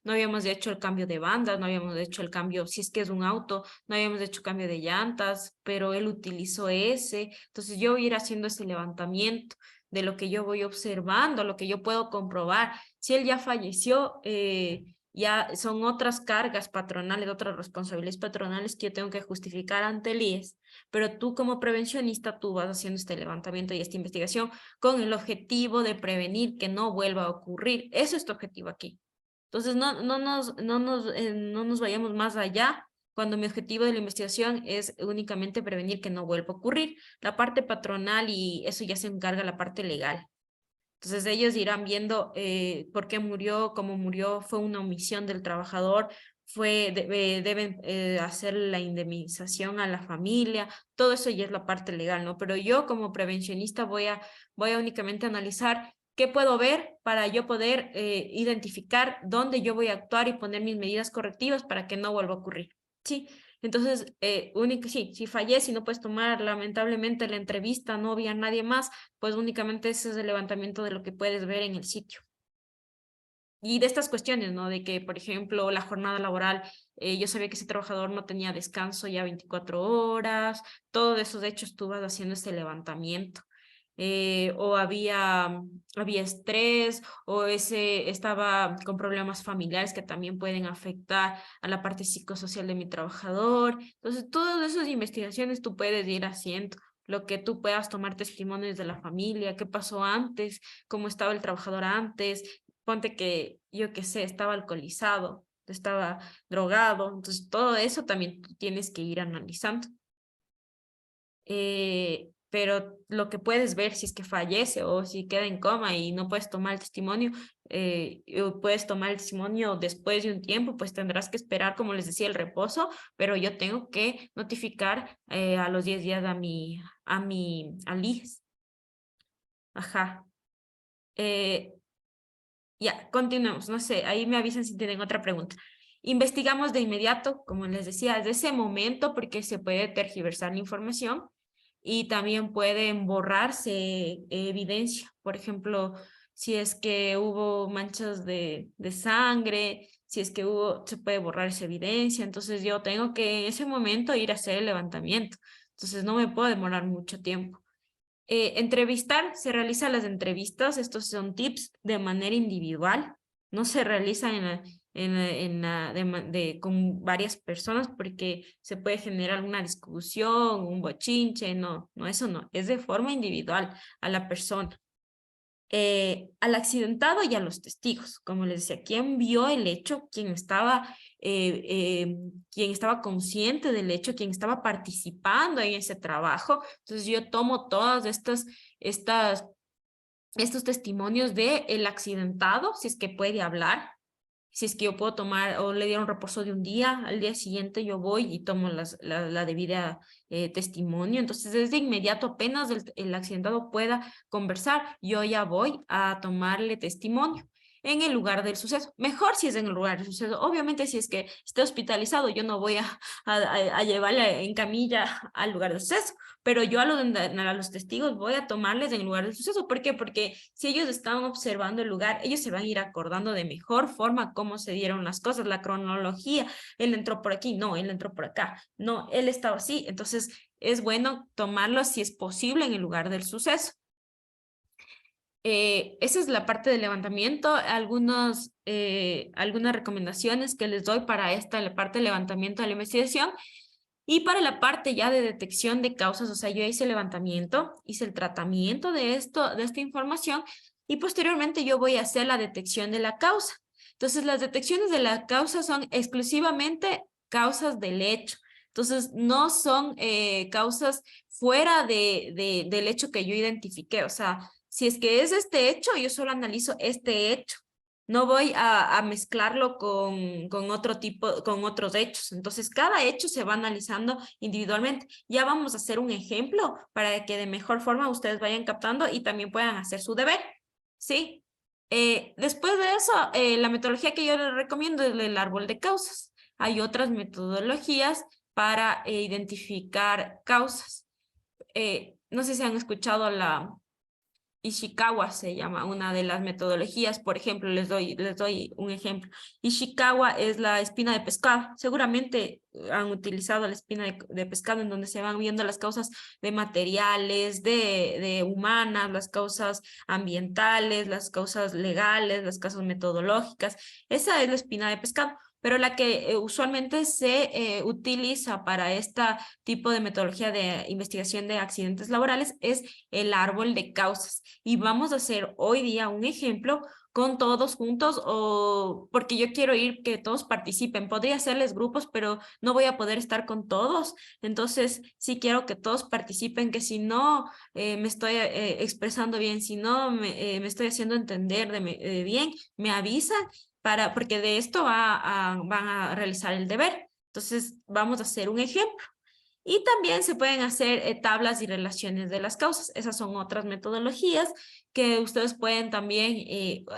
habíamos hecho el cambio de bandas, no habíamos hecho el cambio, si es que es un auto, no habíamos hecho cambio de llantas, pero él utilizó ese. Entonces yo voy a ir haciendo ese levantamiento de lo que yo voy observando, lo que yo puedo comprobar. Si él ya falleció, ya son otras cargas patronales, otras responsabilidades patronales que yo tengo que justificar ante el IES, pero tú como prevencionista, tú vas haciendo este levantamiento y esta investigación con el objetivo de prevenir que no vuelva a ocurrir. Eso es tu objetivo aquí. Entonces, no nos vayamos más allá cuando mi objetivo de la investigación es únicamente prevenir que no vuelva a ocurrir. La parte patronal y eso ya se encarga la parte legal. Entonces ellos irán viendo por qué murió, cómo murió, fue una omisión del trabajador, deben hacer la indemnización a la familia, todo eso ya es la parte legal, ¿no? Pero yo como prevencionista voy a únicamente analizar qué puedo ver para yo poder identificar dónde yo voy a actuar y poner mis medidas correctivas para que no vuelva a ocurrir, ¿sí? Entonces, sí, si fallé, si no puedes tomar lamentablemente la entrevista, no había nadie más, pues únicamente ese es el levantamiento de lo que puedes ver en el sitio. Y de estas cuestiones, ¿no? De que, por ejemplo, la jornada laboral, yo sabía que ese trabajador no tenía descanso ya 24 horas, todos esos hechos tú vas haciendo este levantamiento. O había estrés, o estaba con problemas familiares que también pueden afectar a la parte psicosocial de mi trabajador. Entonces, todas esas investigaciones tú puedes ir haciendo, lo que tú puedas tomar testimonios de la familia, qué pasó antes, cómo estaba el trabajador antes, ponte que, yo qué sé, estaba alcoholizado, estaba drogado, entonces todo eso también tú tienes que ir analizando. Pero lo que puedes ver si es que fallece o si queda en coma y no puedes tomar el testimonio, puedes tomar el testimonio después de un tiempo, pues tendrás que esperar, como les decía, el reposo, pero yo tengo que notificar a los 10 días al IES. Ajá. Ya, continuemos. No sé, ahí me avisan si tienen otra pregunta. Investigamos de inmediato, como les decía, desde ese momento, porque se puede tergiversar la información y también pueden borrarse evidencia. Por ejemplo, si es que hubo manchas de sangre, si es que se puede borrar esa evidencia. Entonces yo tengo que en ese momento ir a hacer el levantamiento. Entonces no me puedo demorar mucho tiempo. Entrevistar, se realizan las entrevistas, estos son tips de manera individual, no se realizan con varias personas porque se puede generar alguna discusión, un bochinche, no, eso no, es de forma individual a la persona. Al accidentado y a los testigos, como les decía, quién vio el hecho, quién estaba consciente del hecho, quién estaba participando en ese trabajo. Entonces yo tomo todas estas estos testimonios de el accidentado, si es que puede hablar, si es que yo puedo tomar o le dieron reposo de un día, al día siguiente yo voy y tomo la debida testimonio. Entonces, desde inmediato, apenas el accidentado pueda conversar, yo ya voy a tomarle testimonio en el lugar del suceso. Mejor si es en el lugar del suceso. Obviamente, si es que esté hospitalizado, yo no voy a llevarle en camilla al lugar del suceso, pero yo a los testigos voy a tomarles en el lugar del suceso. ¿Por qué? Porque si ellos están observando el lugar, ellos se van a ir acordando de mejor forma cómo se dieron las cosas, la cronología. Él entró por aquí, no, él entró por acá, no, él estaba así. Entonces, es bueno tomarlo si es posible en el lugar del suceso. Esa es la parte del levantamiento. Algunas recomendaciones que les doy para la parte de levantamiento de la investigación. Y para la parte ya de detección de causas, o sea, yo hice el levantamiento, hice el tratamiento de esta información y posteriormente yo voy a hacer la detección de la causa. Entonces, las detecciones de la causa son exclusivamente causas del hecho. Entonces, no son causas fuera del hecho que yo identifiqué. O sea, si es que es este hecho, yo solo analizo este hecho. No voy a mezclarlo con otro tipo, con otros hechos. Entonces, cada hecho se va analizando individualmente. Ya vamos a hacer un ejemplo para que de mejor forma ustedes vayan captando y también puedan hacer su deber. ¿Sí? Después de eso, la metodología que yo les recomiendo es el árbol de causas. Hay otras metodologías para identificar causas. No sé si han escuchado Ishikawa se llama una de las metodologías. Por ejemplo, les doy un ejemplo. Ishikawa es la espina de pescado. Seguramente han utilizado la espina de pescado en donde se van viendo las causas de materiales, de humanas, las causas ambientales, las causas legales, las causas metodológicas. Esa es la espina de pescado. Pero la que usualmente se utiliza para este tipo de metodología de investigación de accidentes laborales es el árbol de causas. Y vamos a hacer hoy día un ejemplo con todos juntos, o porque yo quiero ir que todos participen. Podría hacerles grupos, pero no voy a poder estar con todos. Entonces, sí quiero que todos participen, que si no me estoy expresando bien, si no me estoy haciendo entender bien, me avisan porque de esto van a realizar el deber. Entonces, vamos a hacer un ejemplo. Y también se pueden hacer tablas y relaciones de las causas. Esas son otras metodologías que ustedes pueden también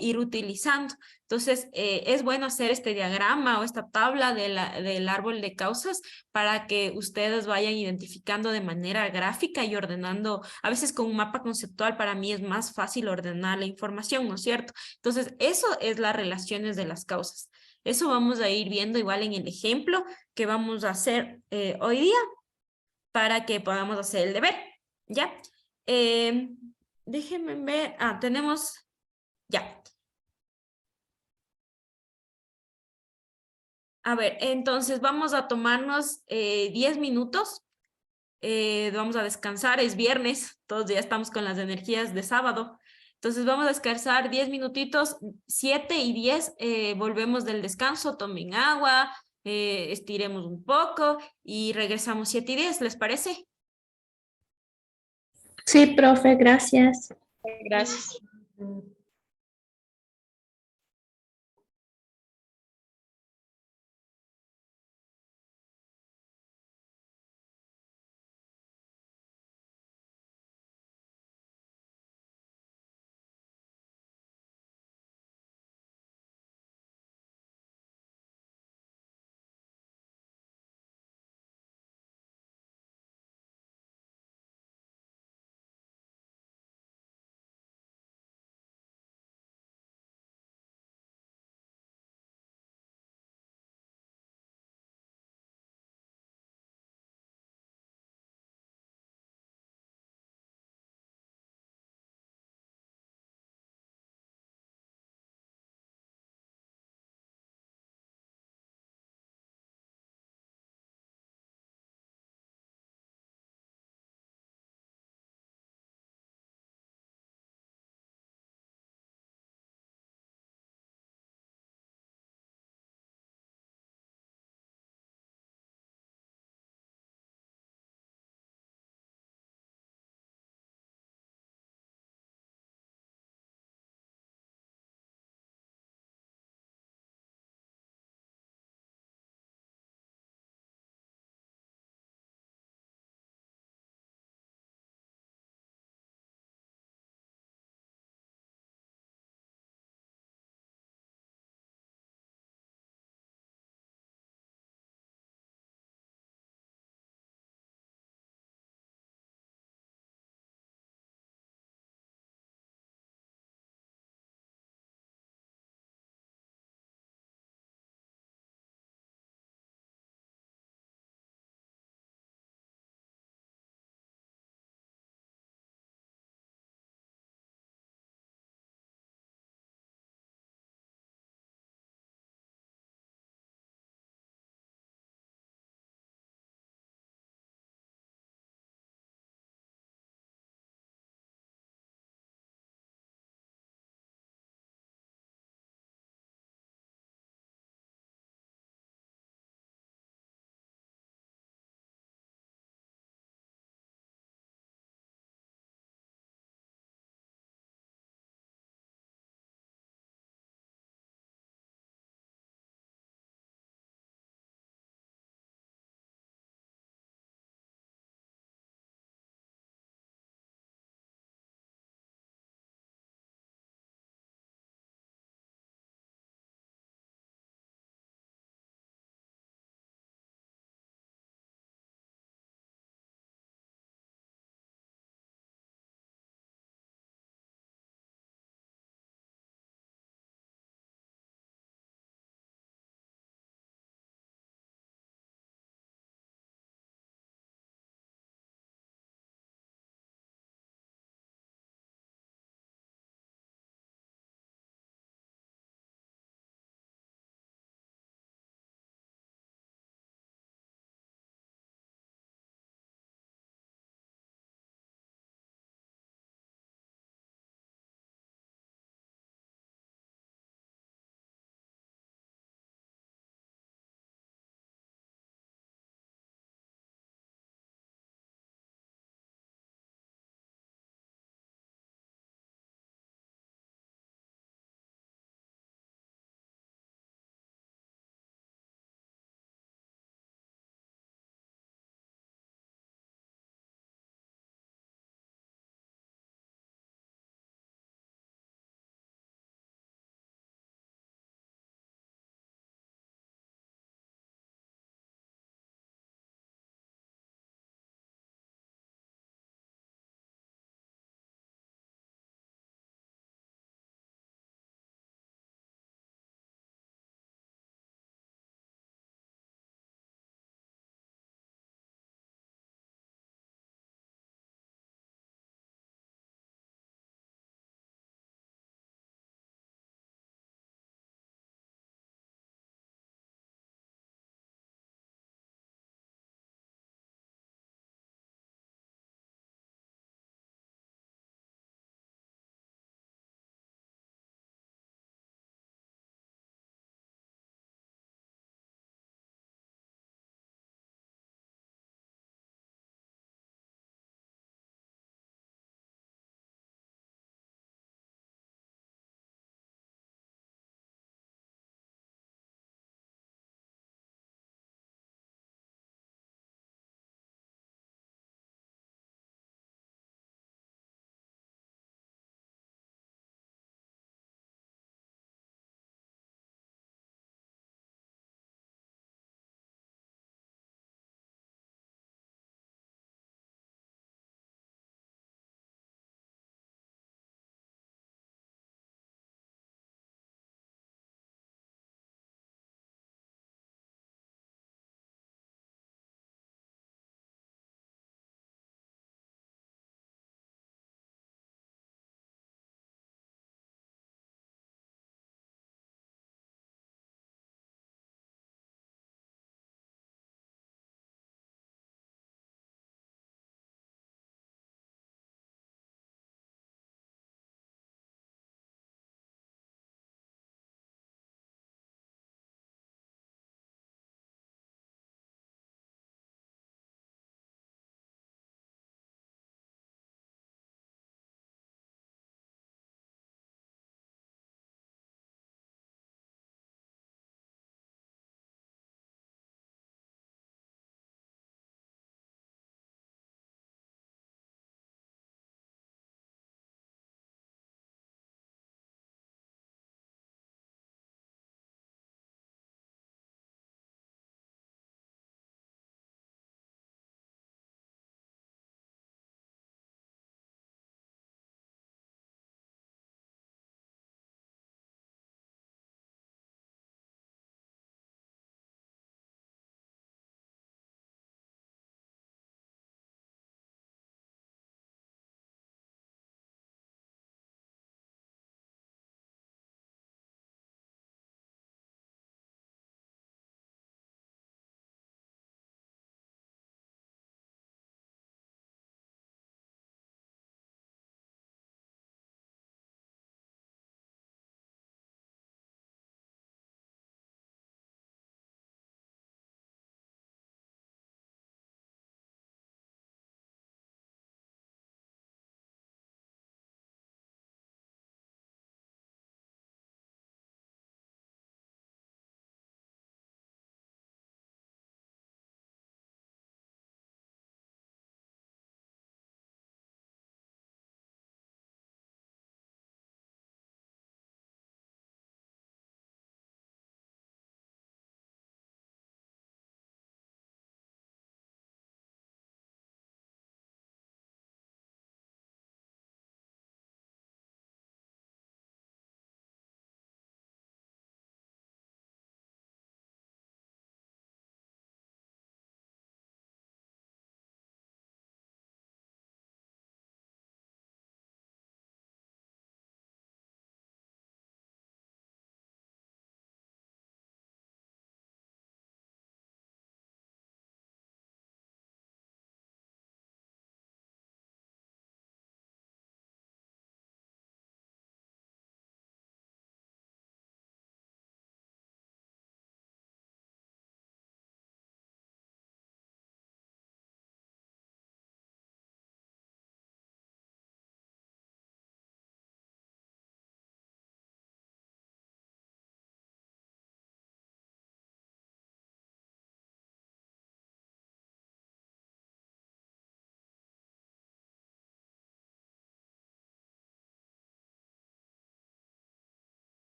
ir utilizando. Entonces, es bueno hacer este diagrama o esta tabla del árbol de causas para que ustedes vayan identificando de manera gráfica y ordenando. A veces con un mapa conceptual para mí es más fácil ordenar la información, ¿no es cierto? Entonces, eso es las relaciones de las causas. Eso vamos a ir viendo igual en el ejemplo que vamos a hacer hoy día para que podamos hacer el deber, ¿ya? Déjenme ver, tenemos, ya. A ver, entonces vamos a tomarnos 10 minutos, vamos a descansar, es viernes, todos ya estamos con las energías de sábado, entonces vamos a descansar 10 minutitos, 7 y 10, volvemos del descanso, tomen agua, estiremos un poco y regresamos 7 y 10, ¿les parece?
Sí, profe, gracias.
Gracias.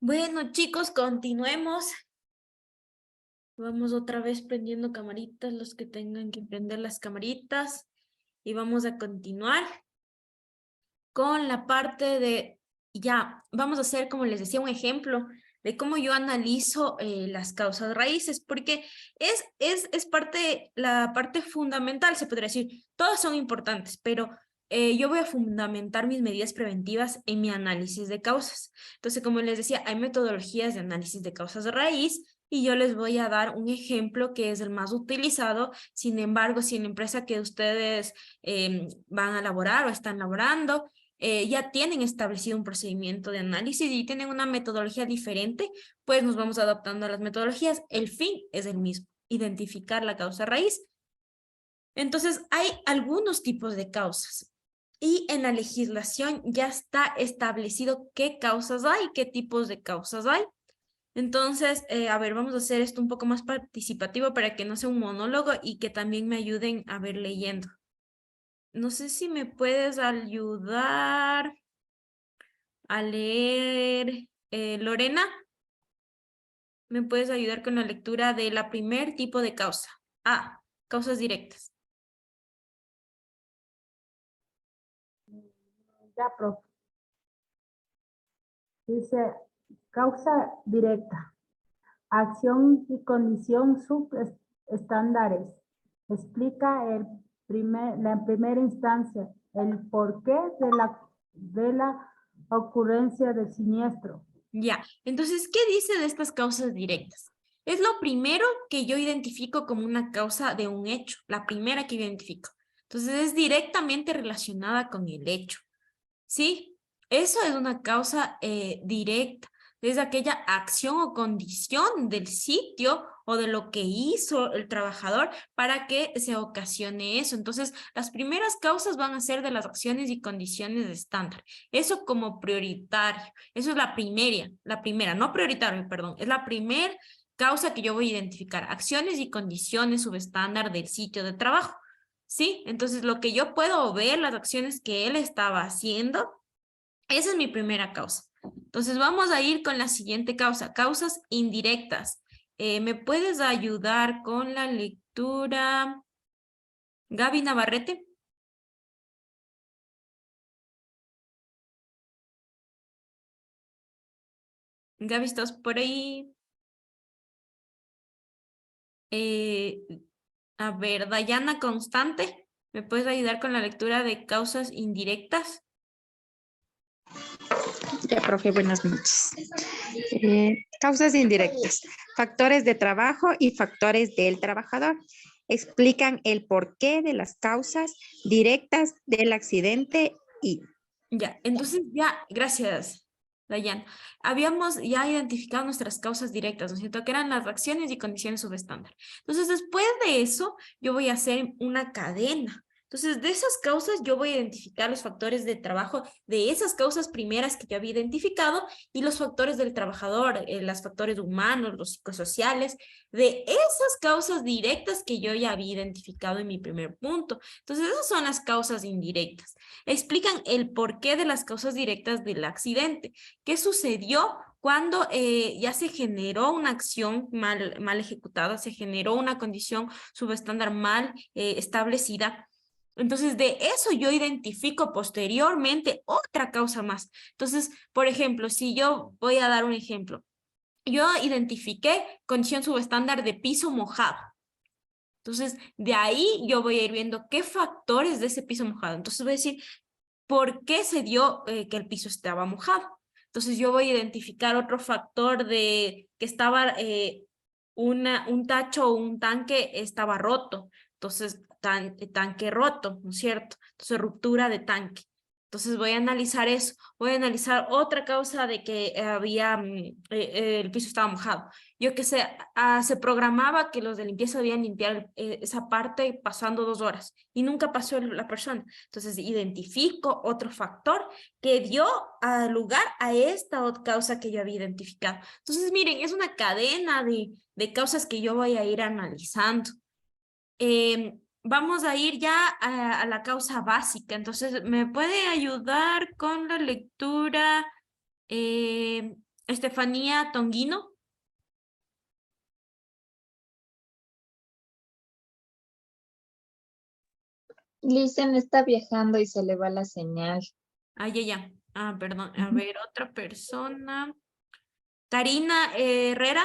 Bueno, chicos, continuemos. Vamos otra vez prendiendo camaritas, los que tengan que prender las camaritas. Y vamos a continuar con la parte de, ya, vamos a hacer, como les decía, un ejemplo de cómo yo analizo las causas raíces, porque es parte, la parte fundamental, se podría decir, todas son importantes, pero yo voy a fundamentar mis medidas preventivas en mi análisis de causas. Entonces, como les decía, hay metodologías de análisis de causas de raíz, y yo les voy a dar un ejemplo que es el más utilizado. Sin embargo, si en la empresa que ustedes van a elaborar o están laborando, ya tienen establecido un procedimiento de análisis y tienen una metodología diferente, pues nos vamos adaptando a las metodologías. El fin es el mismo, identificar la causa raíz. Entonces, hay algunos tipos de causas y en la legislación ya está establecido qué causas hay, qué tipos de causas hay. Entonces, a ver, vamos a hacer esto un poco más participativo para que no sea un monólogo y que también me ayuden a ver leyendo. No sé si me puedes ayudar a leer, Lorena. ¿Me puedes ayudar con la lectura de la primer tipo de causa? A, causas directas.
Ya, profe. Dice, causa directa. Acción y condición subestándares. Explica la primera instancia el porqué de la ocurrencia del siniestro.
Ya, entonces, ¿qué dice de estas causas directas? Es lo primero que yo identifico como una causa de un hecho, la primera que yo identifico. Entonces, es directamente relacionada con el hecho, ¿sí? Eso es una causa directa. Es aquella acción o condición del sitio o de lo que hizo el trabajador para que se ocasione eso. Entonces, las primeras causas van a ser de las acciones y condiciones de estándar. Eso como prioritario. Eso es la primera, no prioritario, perdón. Es la primera causa que yo voy a identificar. Acciones y condiciones subestándar del sitio de trabajo. ¿Sí? Entonces, lo que yo puedo ver, las acciones que él estaba haciendo, esa es mi primera causa. Entonces, vamos a ir con la siguiente causa, causas indirectas. ¿Me puedes ayudar con la lectura? Gaby Navarrete. Gaby, ¿estás por ahí? A ver, Dayana Constante, ¿me puedes ayudar con la lectura de causas indirectas?
Ya, profe, buenas noches. Causas indirectas. Factores de trabajo y factores del trabajador. Explican el porqué de las causas directas del accidente y...
Ya, entonces ya, gracias, Dayana. Habíamos ya identificado nuestras causas directas, ¿no es cierto? Que eran las acciones y condiciones subestándar. Entonces, después de eso, yo voy a hacer una cadena. Entonces, de esas causas, yo voy a identificar los factores de trabajo de esas causas primeras que yo había identificado y los factores del trabajador, los factores humanos, los psicosociales, de esas causas directas que yo ya había identificado en mi primer punto. Entonces, esas son las causas indirectas. Explican el porqué de las causas directas del accidente. ¿Qué sucedió cuando ya se generó una acción mal ejecutada, se generó una condición subestándar mal establecida? Entonces, de eso yo identifico posteriormente otra causa más. Entonces, por ejemplo, si yo voy a dar un ejemplo, yo identifiqué condición subestándar de piso mojado. Entonces, de ahí yo voy a ir viendo qué factores de ese piso mojado. Entonces, voy a decir, ¿por qué se dio que el piso estaba mojado? Entonces, yo voy a identificar otro factor de que estaba un tacho o un tanque estaba roto. Entonces, tanque roto, ¿no es cierto? Entonces, ruptura de tanque. Entonces, voy a analizar eso. Voy a analizar otra causa de que había, el piso estaba mojado. Yo que sé, se programaba que los de limpieza debían limpiar esa parte pasando 2 horas y nunca pasó la persona. Entonces, identifico otro factor que dio lugar a esta otra causa que yo había identificado. Entonces, miren, es una cadena de causas que yo voy a ir analizando. Vamos a ir ya a la causa básica. Entonces, ¿me puede ayudar con la lectura Estefanía Tonguino.
Listen está viajando y se le va la señal.
Ah, ya. Ah, perdón. A ver, otra persona. Karina Herrera.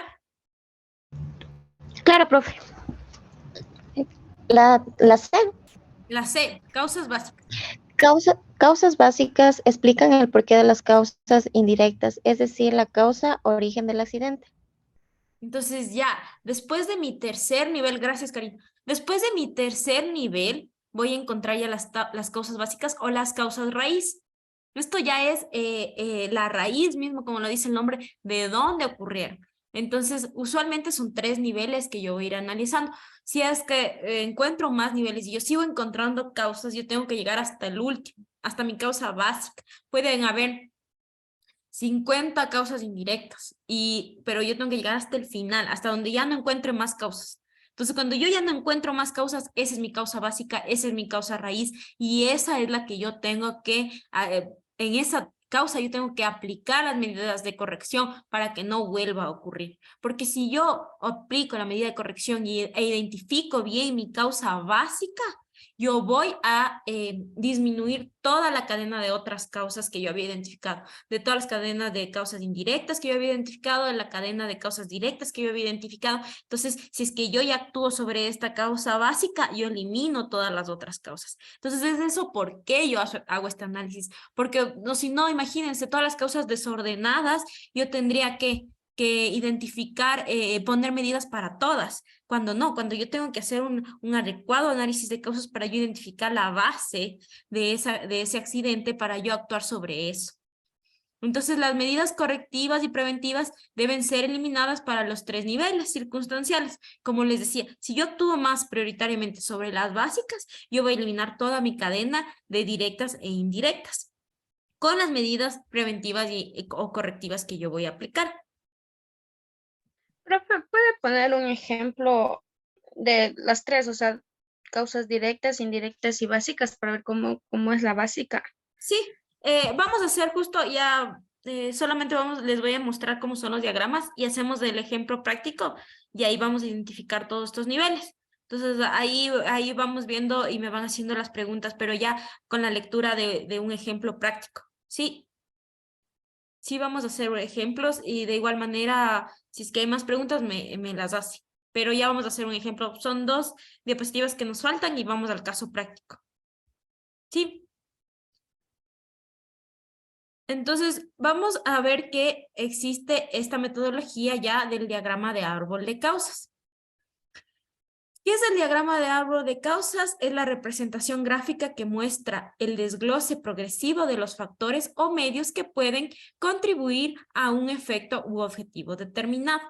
Claro, profe. La C.
La C, causas básicas.
Causas básicas explican el porqué de las causas indirectas, es decir, la causa origen del accidente.
Entonces ya, después de mi tercer nivel, gracias Karina, después de mi tercer nivel voy a encontrar ya las causas básicas o las causas raíz. Esto ya es la raíz mismo, como lo dice el nombre, de dónde ocurrieron. Entonces, usualmente son 3 niveles que yo voy a ir analizando. Si es que encuentro más niveles y yo sigo encontrando causas, yo tengo que llegar hasta el último, hasta mi causa básica. Pueden haber 50 causas indirectas, pero yo tengo que llegar hasta el final, hasta donde ya no encuentre más causas. Entonces, cuando yo ya no encuentro más causas, esa es mi causa básica, esa es mi causa raíz, y esa es la que yo tengo que, en esa causa yo tengo que aplicar las medidas de corrección para que no vuelva a ocurrir. Porque si yo aplico la medida de corrección e identifico bien mi causa básica, yo voy a disminuir toda la cadena de otras causas que yo había identificado, de todas las cadenas de causas indirectas que yo había identificado, de la cadena de causas directas que yo había identificado. Entonces, si es que yo ya actúo sobre esta causa básica, yo elimino todas las otras causas. Entonces, es eso por qué yo hago este análisis. Porque no, si no, imagínense, todas las causas desordenadas, yo tendría que identificar, poner medidas para todas. Cuando no, cuando yo tengo que hacer un adecuado análisis de causas para yo identificar la base de ese accidente para yo actuar sobre eso. Entonces, las medidas correctivas y preventivas deben ser eliminadas para los 3 niveles circunstanciales. Como les decía, si yo actúo más prioritariamente sobre las básicas, yo voy a eliminar toda mi cadena de directas e indirectas con las medidas preventivas o correctivas que yo voy a aplicar.
Profe, ¿puede poner un ejemplo de las 3, o sea, causas directas, indirectas y básicas para ver cómo es la básica?
Sí, vamos a hacer justo ya, solamente les voy a mostrar cómo son los diagramas y hacemos el ejemplo práctico y ahí vamos a identificar todos estos niveles. Entonces ahí vamos viendo y me van haciendo las preguntas, pero ya con la lectura de un ejemplo práctico. Sí. Sí, vamos a hacer ejemplos y de igual manera, si es que hay más preguntas, me las hace. Pero ya vamos a hacer un ejemplo. Son 2 diapositivas que nos faltan y vamos al caso práctico. ¿Sí? Entonces, vamos a ver que existe esta metodología ya del diagrama de árbol de causas. ¿Qué es el diagrama de árbol de causas? Es la representación gráfica que muestra el desglose progresivo de los factores o medios que pueden contribuir a un efecto u objetivo determinado.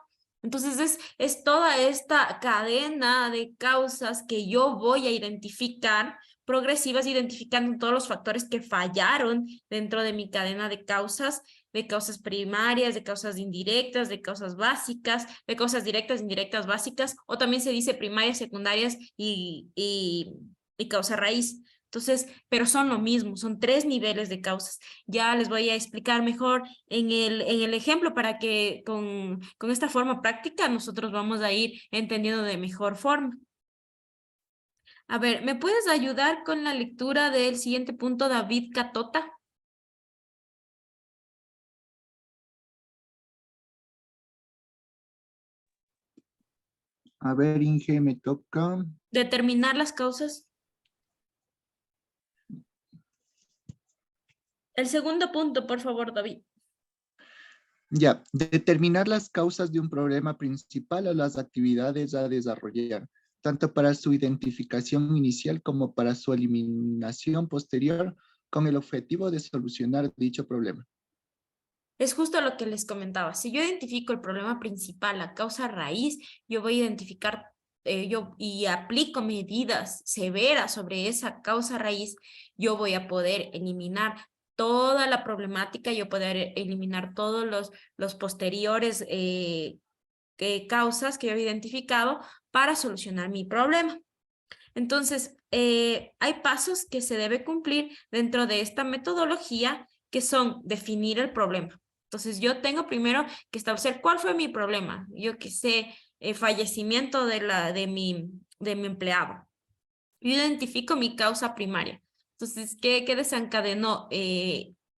Entonces, es toda esta cadena de causas que yo voy a identificar, progresivas, identificando todos los factores que fallaron dentro de mi cadena de causas primarias, de causas indirectas, de causas básicas, de causas directas, indirectas, básicas, o también se dice primarias, secundarias y causa raíz. Entonces, pero son lo mismo, son 3 niveles de causas. Ya les voy a explicar mejor en el ejemplo para que con esta forma práctica nosotros vamos a ir entendiendo de mejor forma. A ver, ¿me puedes ayudar con la lectura del siguiente punto, David Catota?
A ver, Inge, me toca.
Determinar las causas. El segundo punto, por favor, David.
Ya, determinar las causas de un problema principal o las actividades a desarrollar, tanto para su identificación inicial como para su eliminación posterior, con el objetivo de solucionar dicho problema.
Es justo lo que les comentaba. Si yo identifico el problema principal, la causa raíz, yo voy a identificar y aplico medidas severas sobre esa causa raíz, yo voy a poder eliminar toda la problemática, yo poder eliminar todos los posteriores causas que yo había identificado para solucionar mi problema. Entonces, hay pasos que se debe cumplir dentro de esta metodología que son definir el problema. Entonces yo tengo primero que establecer cuál fue mi problema. Yo que sé, fallecimiento de mi empleado. Yo identifico mi causa primaria. Entonces, ¿qué desencadenó?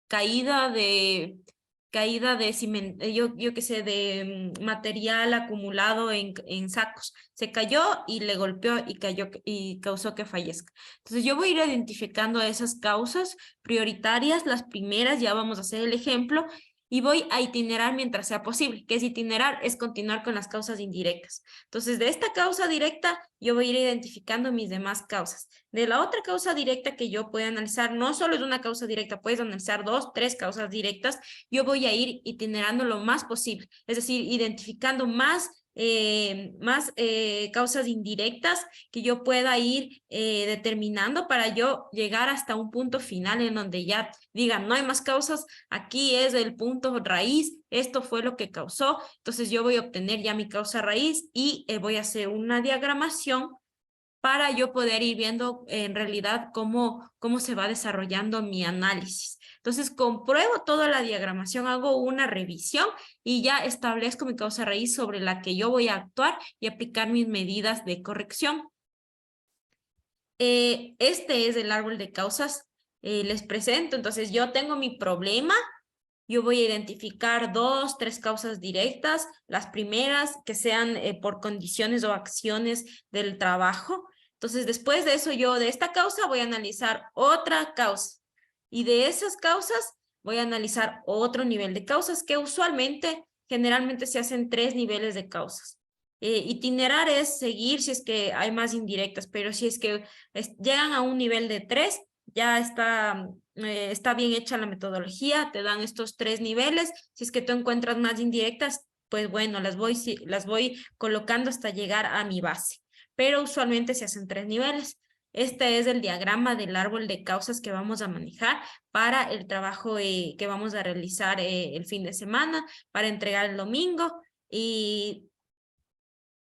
Caída de cemento, yo qué sé, de material acumulado en sacos. Se cayó y le golpeó y cayó y causó que fallezca. Entonces, yo voy a ir identificando esas causas prioritarias, las primeras, ya vamos a hacer el ejemplo, y voy a itinerar mientras sea posible. ¿Qué es itinerar? Es continuar con las causas indirectas. Entonces, de esta causa directa, yo voy a ir identificando mis demás causas. De la otra causa directa que yo puedo analizar, no solo es una causa directa, puedes analizar 2, 3 causas directas, yo voy a ir itinerando lo más posible, es decir, identificando más causas indirectas que yo pueda ir determinando para yo llegar hasta un punto final en donde ya digan, no hay más causas, aquí es el punto raíz, esto fue lo que causó, entonces yo voy a obtener ya mi causa raíz y voy a hacer una diagramación para yo poder ir viendo en realidad cómo se va desarrollando mi análisis. Entonces, compruebo toda la diagramación, hago una revisión y ya establezco mi causa raíz sobre la que yo voy a actuar y aplicar mis medidas de corrección. Este es el árbol de causas, les presento. Entonces, yo tengo mi problema, yo voy a identificar 2, 3 causas directas, las primeras que sean por condiciones o acciones del trabajo. Entonces, después de eso, yo de esta causa voy a analizar otra causa. Y de esas causas voy a analizar otro nivel de causas que generalmente se hacen 3 niveles de causas. Itinerar es seguir si es que hay más indirectas, pero si es que llegan a un nivel de 3, ya está bien hecha la metodología, te dan estos 3 niveles. Si es que tú encuentras más indirectas, pues bueno, las voy colocando hasta llegar a mi base. Pero usualmente se hacen 3 niveles. Este es el diagrama del árbol de causas que vamos a manejar para el trabajo que vamos a realizar el fin de semana, para entregar el domingo. Y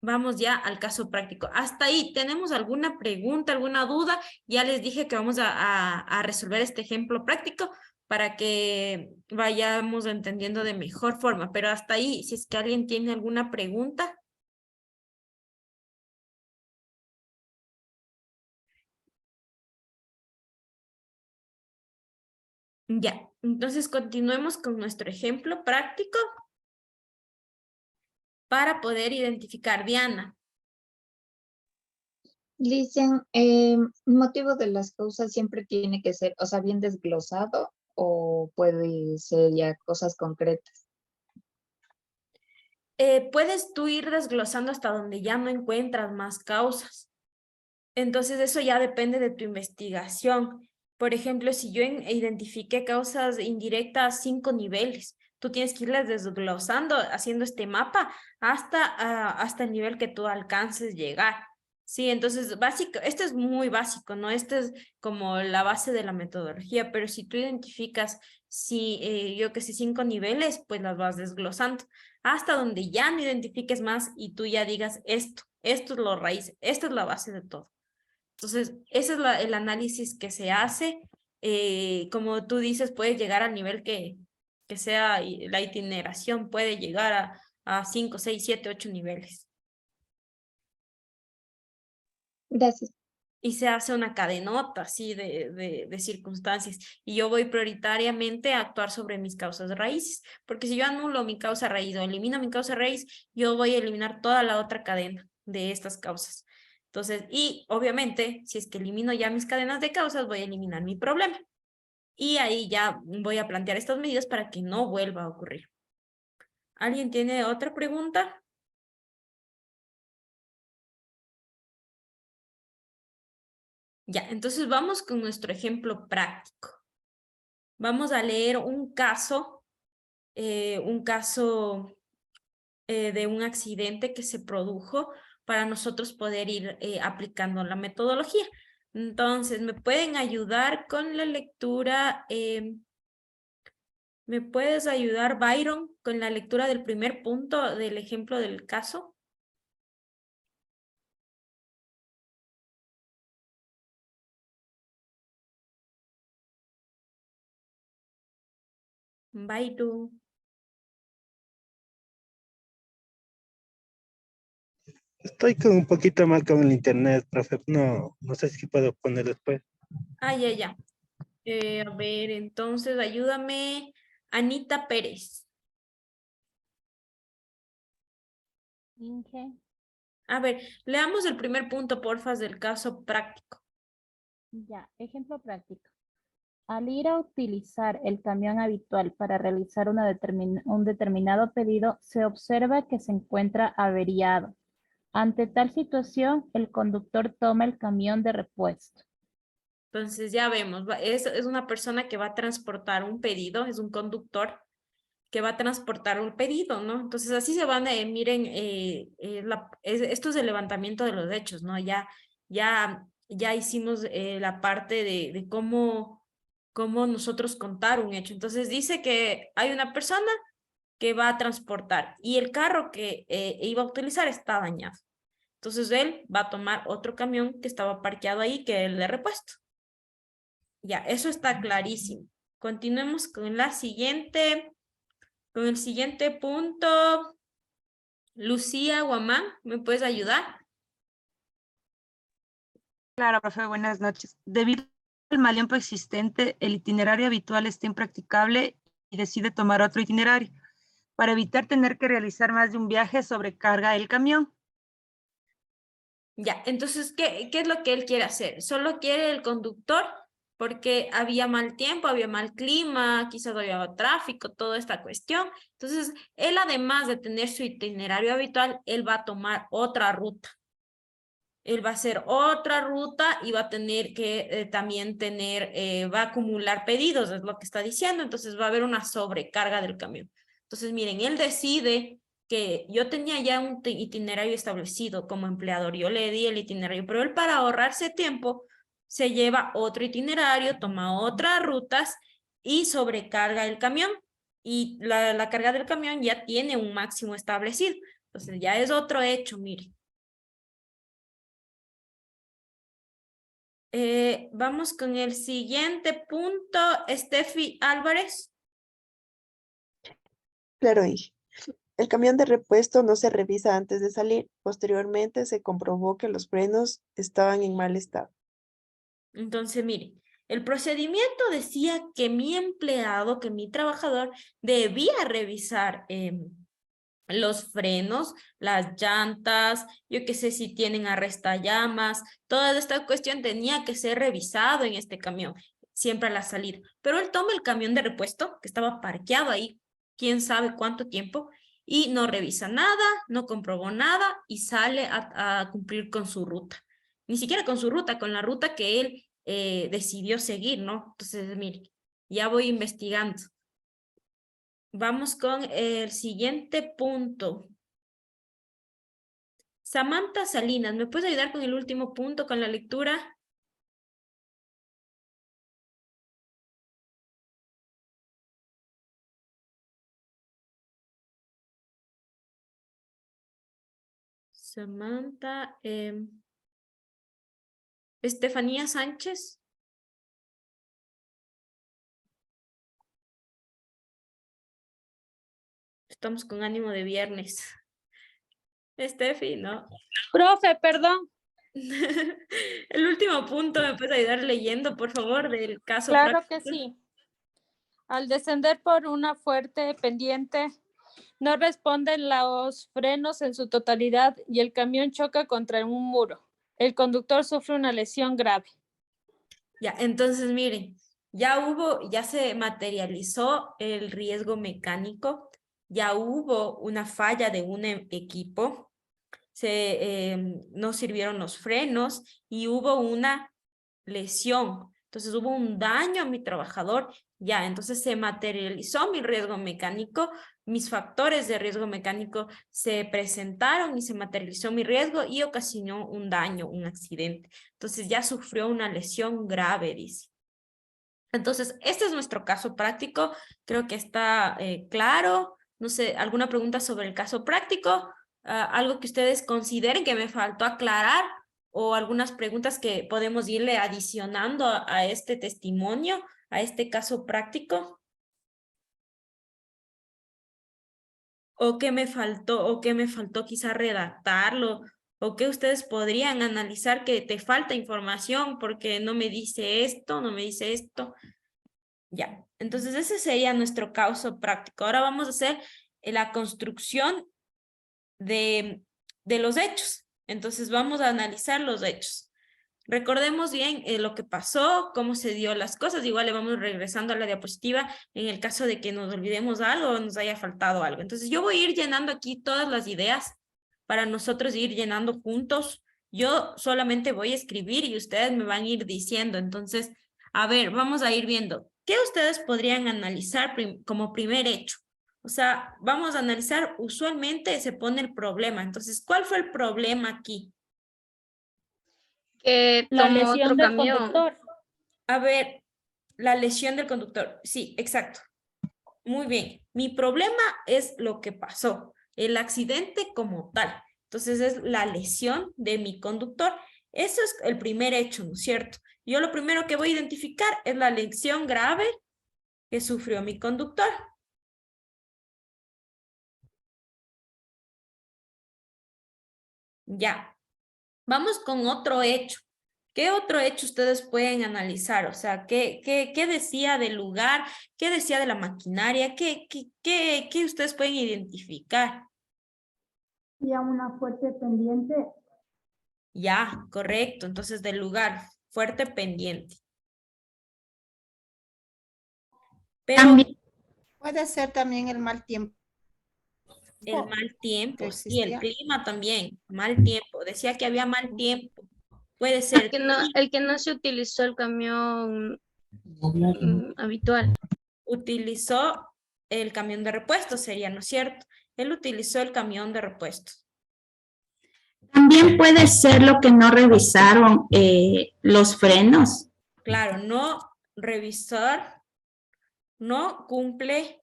vamos ya al caso práctico. Hasta ahí, ¿tenemos alguna pregunta, alguna duda? Ya les dije que vamos a resolver este ejemplo práctico para que vayamos entendiendo de mejor forma. Pero hasta ahí, si es que alguien tiene alguna pregunta. Ya, entonces continuemos con nuestro ejemplo práctico para poder identificar. Diana.
Dicen, el motivo de las causas siempre tiene que ser, o sea, bien desglosado o puede ser ya cosas concretas.
Puedes tú ir desglosando hasta donde ya no encuentras más causas. Entonces eso ya depende de tu investigación. Por ejemplo, si yo identifiqué causas indirectas 5 niveles, tú tienes que irlas desglosando, haciendo este mapa hasta el nivel que tú alcances llegar. Sí, entonces básico, esto es muy básico, ¿no? Esto es como la base de la metodología, pero si tú identificas, yo que sé, 5 niveles, pues las vas desglosando hasta donde ya no identifiques más y tú ya digas esto es lo raíz, esto es la base de todo. Entonces, ese es el análisis que se hace. Como tú dices, puede llegar al nivel que sea la itineración, puede llegar a 5, 6, 7, 8 niveles.
Gracias.
Y se hace una cadenota así de circunstancias. Y yo voy prioritariamente a actuar sobre mis causas raíces. Porque si yo anulo mi causa raíz o elimino mi causa raíz, yo voy a eliminar toda la otra cadena de estas causas. Entonces, y obviamente, si es que elimino ya mis cadenas de causas, voy a eliminar mi problema. Y ahí ya voy a plantear estas medidas para que no vuelva a ocurrir. ¿Alguien tiene otra pregunta? Ya, entonces vamos con nuestro ejemplo práctico. Vamos a leer un caso de un accidente que se produjo para nosotros poder ir aplicando la metodología. Entonces, ¿me pueden ayudar con la lectura? ¿Me puedes ayudar, Byron, con la lectura del primer punto del ejemplo del caso? Byron.
Estoy con un poquito mal con el internet, profe. No, no sé si puedo poner después.
Ah, ya, ya. A ver, entonces ayúdame, Anita Pérez.
Inge.
A ver, leamos el primer punto, porfa, del caso práctico.
Ya, ejemplo práctico. Al ir a utilizar el camión habitual para realizar un determinado pedido, se observa que se encuentra averiado. Ante tal situación, el conductor toma el camión de repuesto.
Entonces ya vemos, es una persona que va a transportar un pedido, es un conductor que va a transportar un pedido, ¿no? Entonces así se van, miren, esto es el levantamiento de los hechos, ¿no? Ya hicimos la parte de cómo nosotros contar un hecho. Entonces dice que hay una persona que va a transportar y el carro que iba a utilizar está dañado. Entonces él va a tomar otro camión que estaba parqueado ahí, que es el de repuesto. Ya, eso está clarísimo. Continuemos con el siguiente punto. Lucía Guamán, ¿me puedes ayudar?
Claro, profe, buenas noches. Debido al mal tiempo existente, el itinerario habitual está impracticable y decide tomar otro itinerario. Para evitar tener que realizar más de un viaje, sobrecarga el camión.
Ya, entonces, ¿qué es lo que él quiere hacer? Solo quiere el conductor porque había mal tiempo, había mal clima, quizás había tráfico, toda esta cuestión. Entonces, él además de tener su itinerario habitual, él va a tomar otra ruta. Él va a hacer otra ruta y va a tener que también va a acumular pedidos, es lo que está diciendo. Entonces, va a haber una sobrecarga del camión. Entonces, miren, él decide que yo tenía ya un itinerario establecido como empleador, yo le di el itinerario, pero él para ahorrarse tiempo se lleva otro itinerario, toma otras rutas y sobrecarga el camión. Y la carga del camión ya tiene un máximo establecido. Entonces ya es otro hecho, mire. Vamos con el siguiente punto, Steffi Álvarez.
Claro, Inge. El camión de repuesto no se revisa antes de salir. Posteriormente se comprobó que los frenos estaban en mal estado.
Entonces, mire, el procedimiento decía que mi empleado, que mi trabajador, debía revisar los frenos, las llantas, yo qué sé si tienen arrestallamas, toda esta cuestión tenía que ser revisado en este camión, siempre a la salida. Pero él toma el camión de repuesto, que estaba parqueado ahí, quién sabe cuánto tiempo, y no revisa nada, no comprobó nada y sale a cumplir con su ruta. Ni siquiera con su ruta, con la ruta que él decidió seguir, ¿no? Entonces, mire, ya voy investigando. Vamos con el siguiente punto. Samantha Salinas, ¿me puedes ayudar con el último punto, con la lectura? Samantha. Estefanía Sánchez. Estamos con ánimo de viernes. Estefi, ¿no?
Profe, perdón.
El último punto, ¿me puedes ayudar leyendo, por favor, del caso
Claro
práctico?
que sí. Al descender por una fuerte pendiente, no responden los frenos en su totalidad y el camión choca contra un muro. El conductor sufre una lesión grave.
Ya, entonces miren, ya se materializó el riesgo mecánico, ya hubo una falla de un equipo, no sirvieron los frenos y hubo una lesión. Entonces hubo un daño a mi trabajador, ya, entonces se materializó mi riesgo mecánico, mis factores de riesgo mecánico se presentaron y se materializó mi riesgo y ocasionó un daño, un accidente. Entonces ya sufrió una lesión grave, dice. Entonces, este es nuestro caso práctico. Creo que está claro. No sé, ¿alguna pregunta sobre el caso práctico? ¿Algo que ustedes consideren que me faltó aclarar? ¿O algunas preguntas que podemos irle adicionando a este testimonio, a este caso práctico? ¿O qué me faltó quizá redactarlo ¿O qué ustedes podrían analizar que te falta información porque no me dice esto, no me dice esto? Ya, entonces ese sería nuestro caso práctico. Ahora vamos a hacer la construcción de los hechos. Entonces vamos a analizar los hechos. Recordemos bien lo que pasó, cómo se dio las cosas. Igual le vamos regresando a la diapositiva en el caso de que nos olvidemos algo o nos haya faltado algo. Entonces yo voy a ir llenando aquí todas las ideas para nosotros ir llenando juntos. Yo solamente voy a escribir y ustedes me van a ir diciendo. Entonces, a ver, vamos a ir viendo. ¿Qué ustedes podrían analizar como primer hecho? O sea, vamos a analizar, usualmente se pone el problema. Entonces, ¿cuál fue el problema aquí?
Que
La
tomó
lesión
otro
del
camión.
conductor.
A ver, la lesión del conductor. Sí, exacto. Muy bien. Mi problema es lo que pasó, el accidente como tal. Entonces es la lesión de mi conductor. Eso es el primer hecho, ¿no es cierto? Yo lo primero que voy a identificar es la lesión grave que sufrió mi conductor. Ya. Vamos con otro hecho. ¿Qué otro hecho ustedes pueden analizar? O sea, ¿qué decía del lugar? ¿Qué decía de la maquinaria? ¿Qué ustedes pueden identificar?
Y a una fuerte pendiente.
Ya, correcto. Entonces, del lugar, fuerte pendiente. Pero
Puede ser también el mal tiempo.
el mal tiempo,
que
sí, el
existía.
clima también, mal tiempo. Decía que había mal tiempo. Puede ser.
El que no se utilizó el camión habitual.
Utilizó el camión de repuestos, sería, ¿no es cierto? Él utilizó el camión de repuestos.
También puede ser lo que no revisaron los frenos.
Claro, no revisar, no cumple.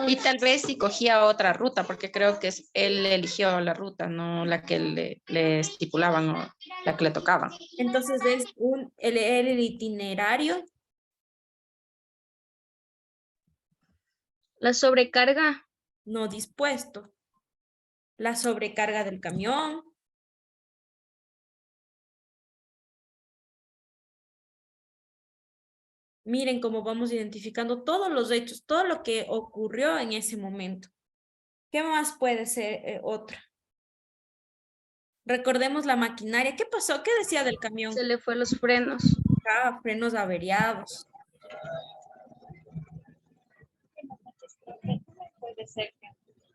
Y tal vez si cogía otra ruta, porque creo que él eligió la ruta, no la que le estipulaban o la que le tocaba.
Entonces es el itinerario.
La sobrecarga.
No dispuesto. La sobrecarga del camión. Miren cómo vamos identificando todos los hechos, todo lo que ocurrió en ese momento. ¿Qué más puede ser otra? Recordemos la maquinaria. ¿Qué pasó? ¿Qué decía del camión?
Se le fue los frenos.
Ah, frenos averiados.
Puede ser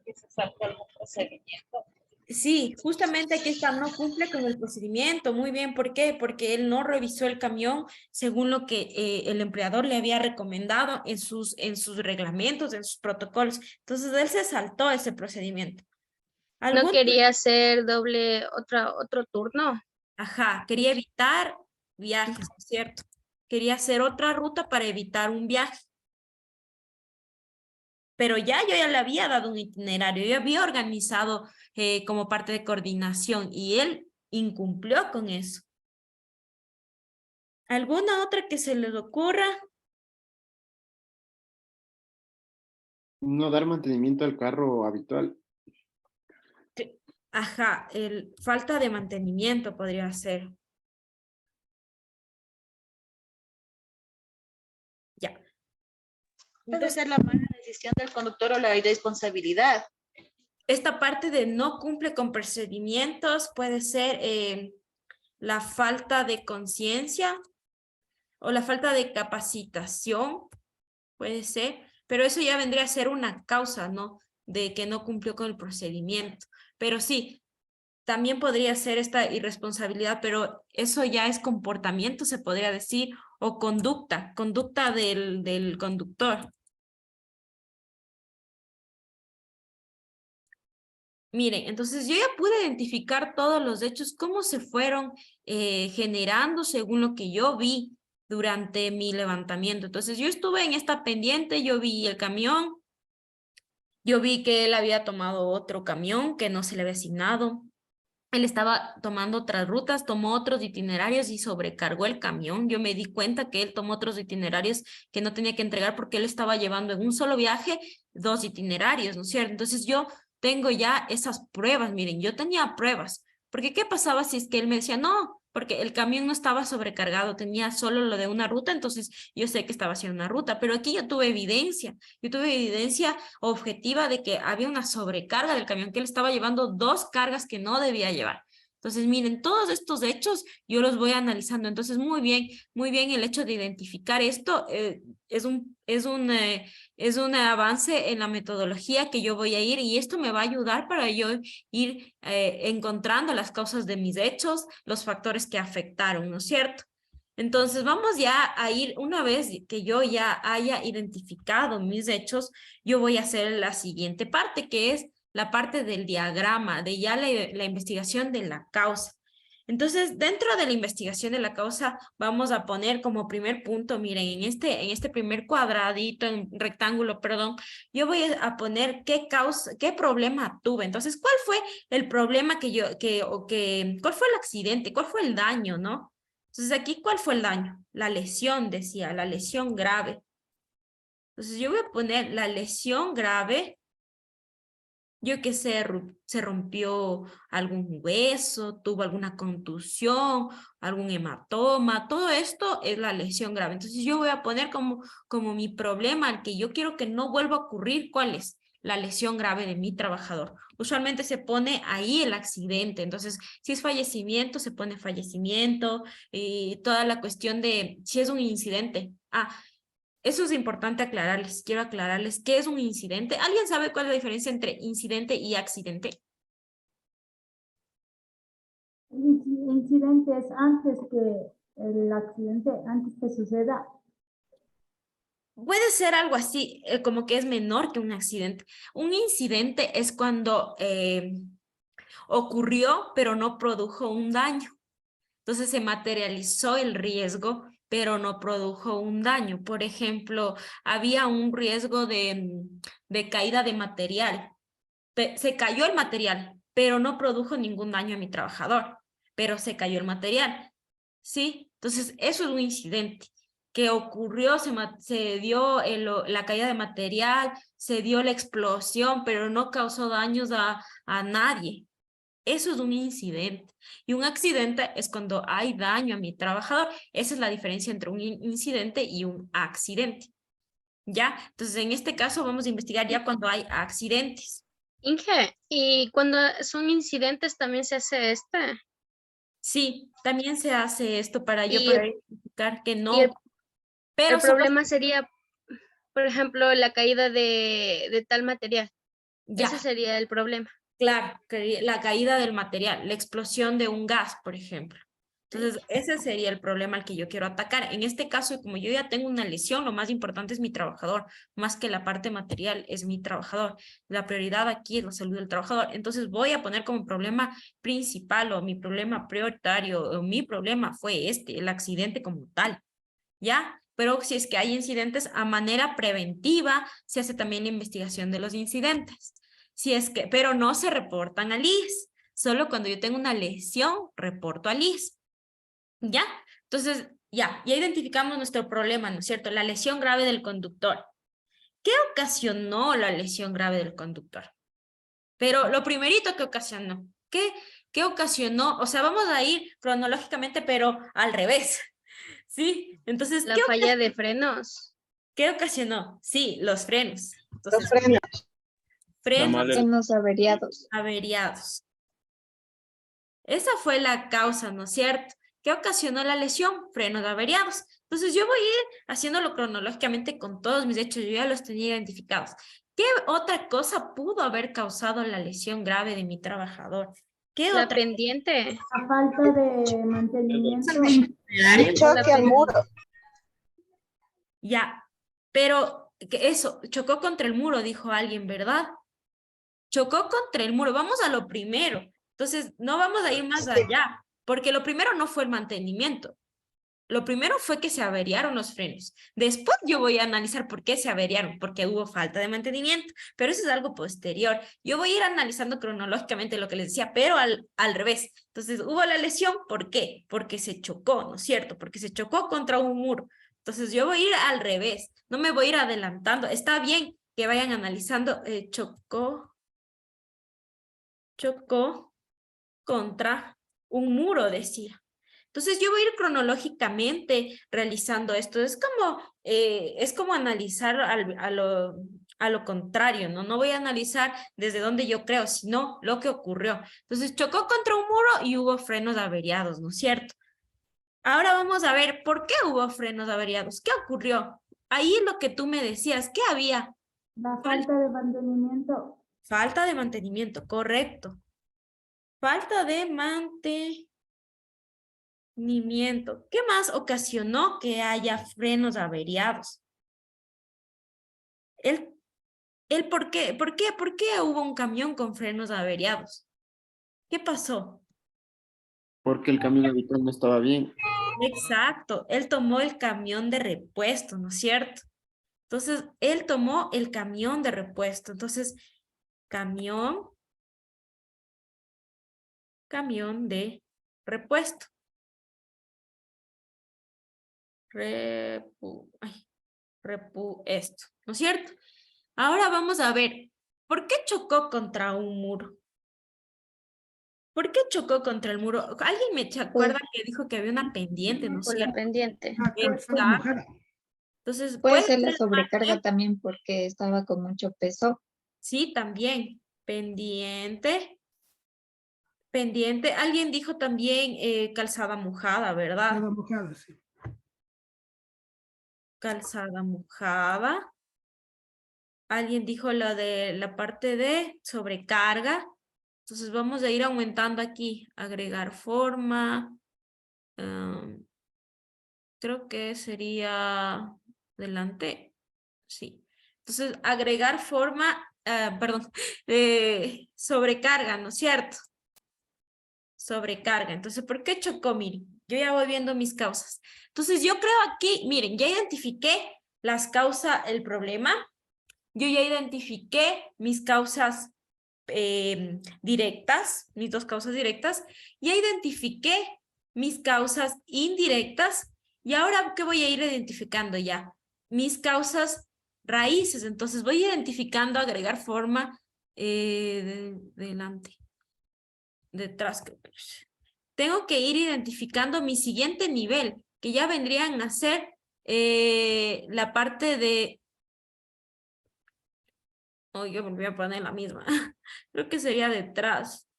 que se saltó algún procedimiento.
Sí, justamente aquí está, no cumple con el procedimiento. Muy bien, ¿por qué? Porque él no revisó el camión según lo que el empleador le había recomendado en sus reglamentos, en sus protocolos. Entonces, él se saltó ese procedimiento.
No quería hacer otro turno.
Ajá, quería evitar viajes, ¿no es cierto? Quería hacer otra ruta para evitar un viaje. Pero yo ya le había dado un itinerario, yo había organizado como parte de coordinación y él incumplió con eso. ¿Alguna otra que se les ocurra?
No dar mantenimiento al carro habitual.
Ajá, falta de mantenimiento podría ser. Ya.
Puede ser la mala decisión del conductor o la irresponsabilidad.
Esta parte de no cumple con procedimientos puede ser la falta de conciencia o la falta de capacitación, puede ser, pero eso ya vendría a ser una causa, ¿no? De que no cumplió con el procedimiento. Pero sí, también podría ser esta irresponsabilidad, pero eso ya es comportamiento, se podría decir, o conducta del conductor. Miren, entonces yo ya pude identificar todos los hechos, cómo se fueron generando según lo que yo vi durante mi levantamiento. Entonces yo estuve en esta pendiente, yo vi el camión, yo vi que él había tomado otro camión que no se le había asignado. Él estaba tomando otras rutas, tomó otros itinerarios y sobrecargó el camión. Yo me di cuenta que él tomó otros itinerarios que no tenía que entregar porque él estaba llevando en un solo viaje 2 itinerarios, ¿no es cierto? Entonces yo tengo ya esas pruebas. Miren, yo tenía pruebas. Porque ¿qué pasaba si es que él me decía, no, porque el camión no estaba sobrecargado, tenía solo lo de una ruta, entonces yo sé que estaba haciendo una ruta, pero aquí yo tuve evidencia objetiva de que había una sobrecarga del camión, que él estaba llevando 2 cargas que no debía llevar. Entonces, miren, todos estos hechos yo los voy analizando. Entonces, muy bien el hecho de identificar esto. Es un avance en la metodología que yo voy a ir, y esto me va a ayudar para yo ir encontrando las causas de mis hechos, los factores que afectaron, ¿no es cierto? Entonces, vamos ya a ir, una vez que yo ya haya identificado mis hechos, yo voy a hacer la siguiente parte, que es la parte del diagrama, de ya la investigación de la causa. Entonces, dentro de la investigación de la causa, vamos a poner como primer punto, miren, en este primer cuadradito, en rectángulo, perdón, yo voy a poner qué problema tuve. Entonces, ¿cuál fue el problema cuál fue el accidente? ¿Cuál fue el daño, no? Entonces, aquí, ¿cuál fue el daño? La lesión, decía, la lesión grave. Entonces, yo voy a poner la lesión grave. Yo que sé, se rompió algún hueso, tuvo alguna contusión, algún hematoma, todo esto es la lesión grave. Entonces yo voy a poner como mi problema, el que yo quiero que no vuelva a ocurrir, ¿cuál es? La lesión grave de mi trabajador. Usualmente se pone ahí el accidente, entonces si es fallecimiento, se pone fallecimiento, y toda la cuestión de si es un incidente. Eso es importante aclararles. Quiero aclararles qué es un incidente. ¿Alguien sabe cuál es la diferencia entre incidente y accidente?
Incidente es antes que el accidente, antes que suceda.
Puede ser algo así, como que es menor que un accidente. Un incidente es cuando ocurrió, pero no produjo un daño. Entonces se materializó el riesgo, pero no produjo un daño. Por ejemplo, había un riesgo de caída de material. Se cayó el material, pero no produjo ningún daño a mi trabajador, pero se cayó el material. ¿Sí? Entonces, eso es un incidente que ocurrió, se dio la caída de material, se dio la explosión, pero no causó daños a nadie. Eso es un incidente. Y un accidente es cuando hay daño a mi trabajador. Esa es la diferencia entre un incidente y un accidente. ¿Ya? Entonces, en este caso vamos a investigar ya cuando hay accidentes.
Inge, ¿y cuando son incidentes también se hace
Sí, también se hace esto para
Y
poder identificar que no.
el problema sería, por ejemplo, la caída de tal material.
Ya.
Ese sería el problema.
Claro, la caída del material, la explosión de un gas, por ejemplo. Entonces, ese sería el problema al que yo quiero atacar. En este caso, como yo ya tengo una lesión, lo más importante es mi trabajador, más que la parte material, es mi trabajador. La prioridad aquí es la salud del trabajador. Entonces, voy a poner como problema principal o mi problema prioritario o mi problema fue el accidente como tal, ¿ya? Pero si es que hay incidentes, a manera preventiva, se hace también la investigación de los incidentes. Pero no se reportan al IS. Solo cuando yo tengo una lesión, reporto al IS. ¿Ya? Entonces, ya identificamos nuestro problema, ¿no es cierto? La lesión grave del conductor. ¿Qué ocasionó la lesión grave del conductor? Pero lo primerito que ocasionó, ¿qué ocasionó? O sea, vamos a ir cronológicamente, pero al revés. ¿Sí? Entonces,
la falla de frenos.
¿Qué ocasionó? Sí, los frenos.
Entonces, los frenos.
Frenos
averiados.
Averiados. Esa fue la causa, ¿no es cierto? ¿Qué ocasionó la lesión? Frenos averiados. Entonces yo voy a ir haciéndolo cronológicamente con todos mis hechos, yo ya los tenía identificados. ¿Qué otra cosa pudo haber causado la lesión grave de mi trabajador? ¿Qué
la
otra?
pendiente.
La falta de mantenimiento.
Choque al muro.
Ya, pero eso, chocó contra el muro, dijo alguien, ¿verdad? Chocó contra el muro. Vamos a lo primero. Entonces, no vamos a ir más allá, porque lo primero no fue el mantenimiento. Lo primero fue que se averiaron los frenos. Después yo voy a analizar por qué se averiaron, porque hubo falta de mantenimiento, pero eso es algo posterior. Yo voy a ir analizando cronológicamente lo que les decía, pero al revés. Entonces, hubo la lesión, ¿por qué? Porque se chocó, ¿no es cierto? Porque se chocó contra un muro. Entonces, yo voy a ir al revés, no me voy a ir adelantando. Está bien que vayan analizando, chocó chocó contra un muro, decía. Entonces yo voy a ir cronológicamente realizando esto. Es como analizar a lo contrario, ¿no? No voy a analizar desde donde yo creo, sino lo que ocurrió. Entonces chocó contra un muro y hubo frenos averiados, ¿no es cierto? Ahora vamos a ver por qué hubo frenos averiados. ¿Qué ocurrió? Ahí lo que tú me decías, ¿qué había?
La falta de mantenimiento.
Falta de mantenimiento, correcto. Falta de mantenimiento. ¿Qué más ocasionó que haya frenos averiados? ¿Por qué? ¿Por qué hubo un camión con frenos averiados? ¿Qué pasó?
Porque el camión habitual no estaba bien.
Exacto, él tomó el camión de repuesto, ¿no es cierto? Entonces, él tomó el camión de repuesto. Entonces, camión de repuesto. Esto, ¿no es cierto? Ahora vamos a ver, ¿por qué chocó contra un muro? ¿Por qué chocó contra el muro? ¿Alguien me acuerda que dijo que había una pendiente, ¿no es
Por la
cierto?
pendiente.
Exacto. Entonces,
Puede
puede
ser la
ser
sobrecarga también porque estaba con mucho peso.
Sí, también. Pendiente. Pendiente. Alguien dijo también calzada mojada, ¿verdad?
Calzada mojada, sí.
Calzada mojada. Alguien dijo lo de la parte de sobrecarga. Entonces vamos a ir aumentando aquí. Agregar forma. Creo que sería delante. Sí. Entonces agregar forma, perdón, sobrecarga, ¿no es cierto? Sobrecarga. Entonces, ¿por qué chocó? Miren, yo ya voy viendo mis causas. Entonces, yo creo aquí, miren, ya identifiqué las causas, el problema. Yo ya identifiqué mis causas directas, mis dos causas directas. Ya identifiqué mis causas indirectas. Y ahora, ¿qué voy a ir identificando ya? Mis causas raíces. Entonces, voy identificando, agregar forma delante. Detrás. Tengo que ir identificando mi siguiente nivel, que ya vendrían a ser la parte de... Oh, yo volví a poner la misma. Creo que sería detrás.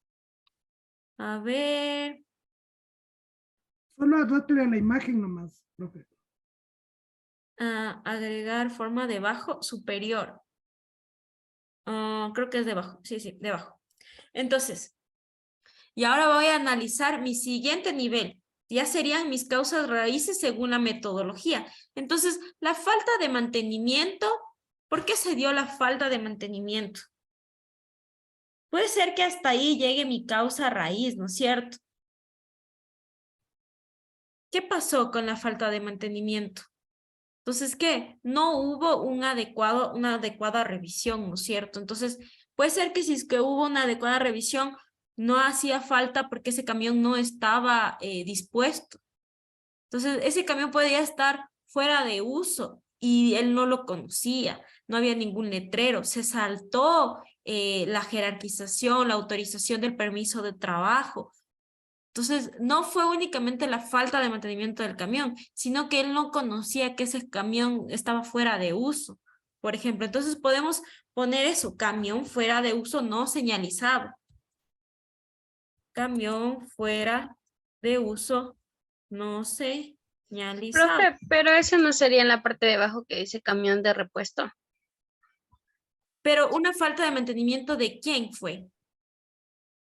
A ver.
Solo arrastre la imagen nomás, profe.
Agregar forma debajo, superior. Creo que es debajo. Sí, sí, debajo. Entonces, y ahora voy a analizar mi siguiente nivel. Ya serían mis causas raíces según la metodología. Entonces, la falta de mantenimiento, ¿por qué se dio la falta de mantenimiento? Puede ser que hasta ahí llegue mi causa raíz, ¿no es cierto? ¿Qué pasó con la falta de mantenimiento? Entonces, ¿qué? No hubo una adecuada revisión, ¿no es cierto? Entonces, puede ser que si es que hubo una adecuada revisión, no hacía falta porque ese camión no estaba dispuesto. Entonces, ese camión podía estar fuera de uso y él no lo conocía, no había ningún letrero, se saltó la jerarquización, la autorización del permiso de trabajo. Entonces, no fue únicamente la falta de mantenimiento del camión, sino que él no conocía que ese camión estaba fuera de uso, por ejemplo. Entonces, podemos poner eso, camión fuera de uso no señalizado. Camión fuera de uso no señalizado.
Profe, pero eso no sería en la parte de abajo que dice camión de repuesto.
Pero una falta de mantenimiento, ¿de quién fue?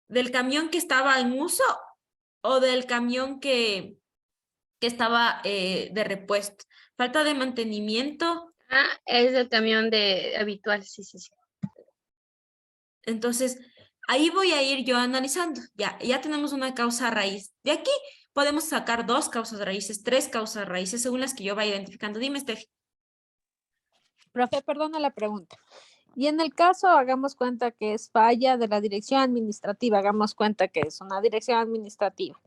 ¿Del camión que estaba en uso o del camión que estaba de repuesto? Falta de mantenimiento.
Es el camión de habitual, sí, sí, sí.
Entonces, ahí voy a ir yo analizando. Ya tenemos una causa raíz. De aquí podemos sacar 2 causas raíces, 3 causas raíces, según las que yo vaya identificando. Dime, Steffi.
Profe, perdona la pregunta. Y en el caso, hagamos cuenta que es falla de la dirección administrativa, hagamos cuenta que es una dirección administrativa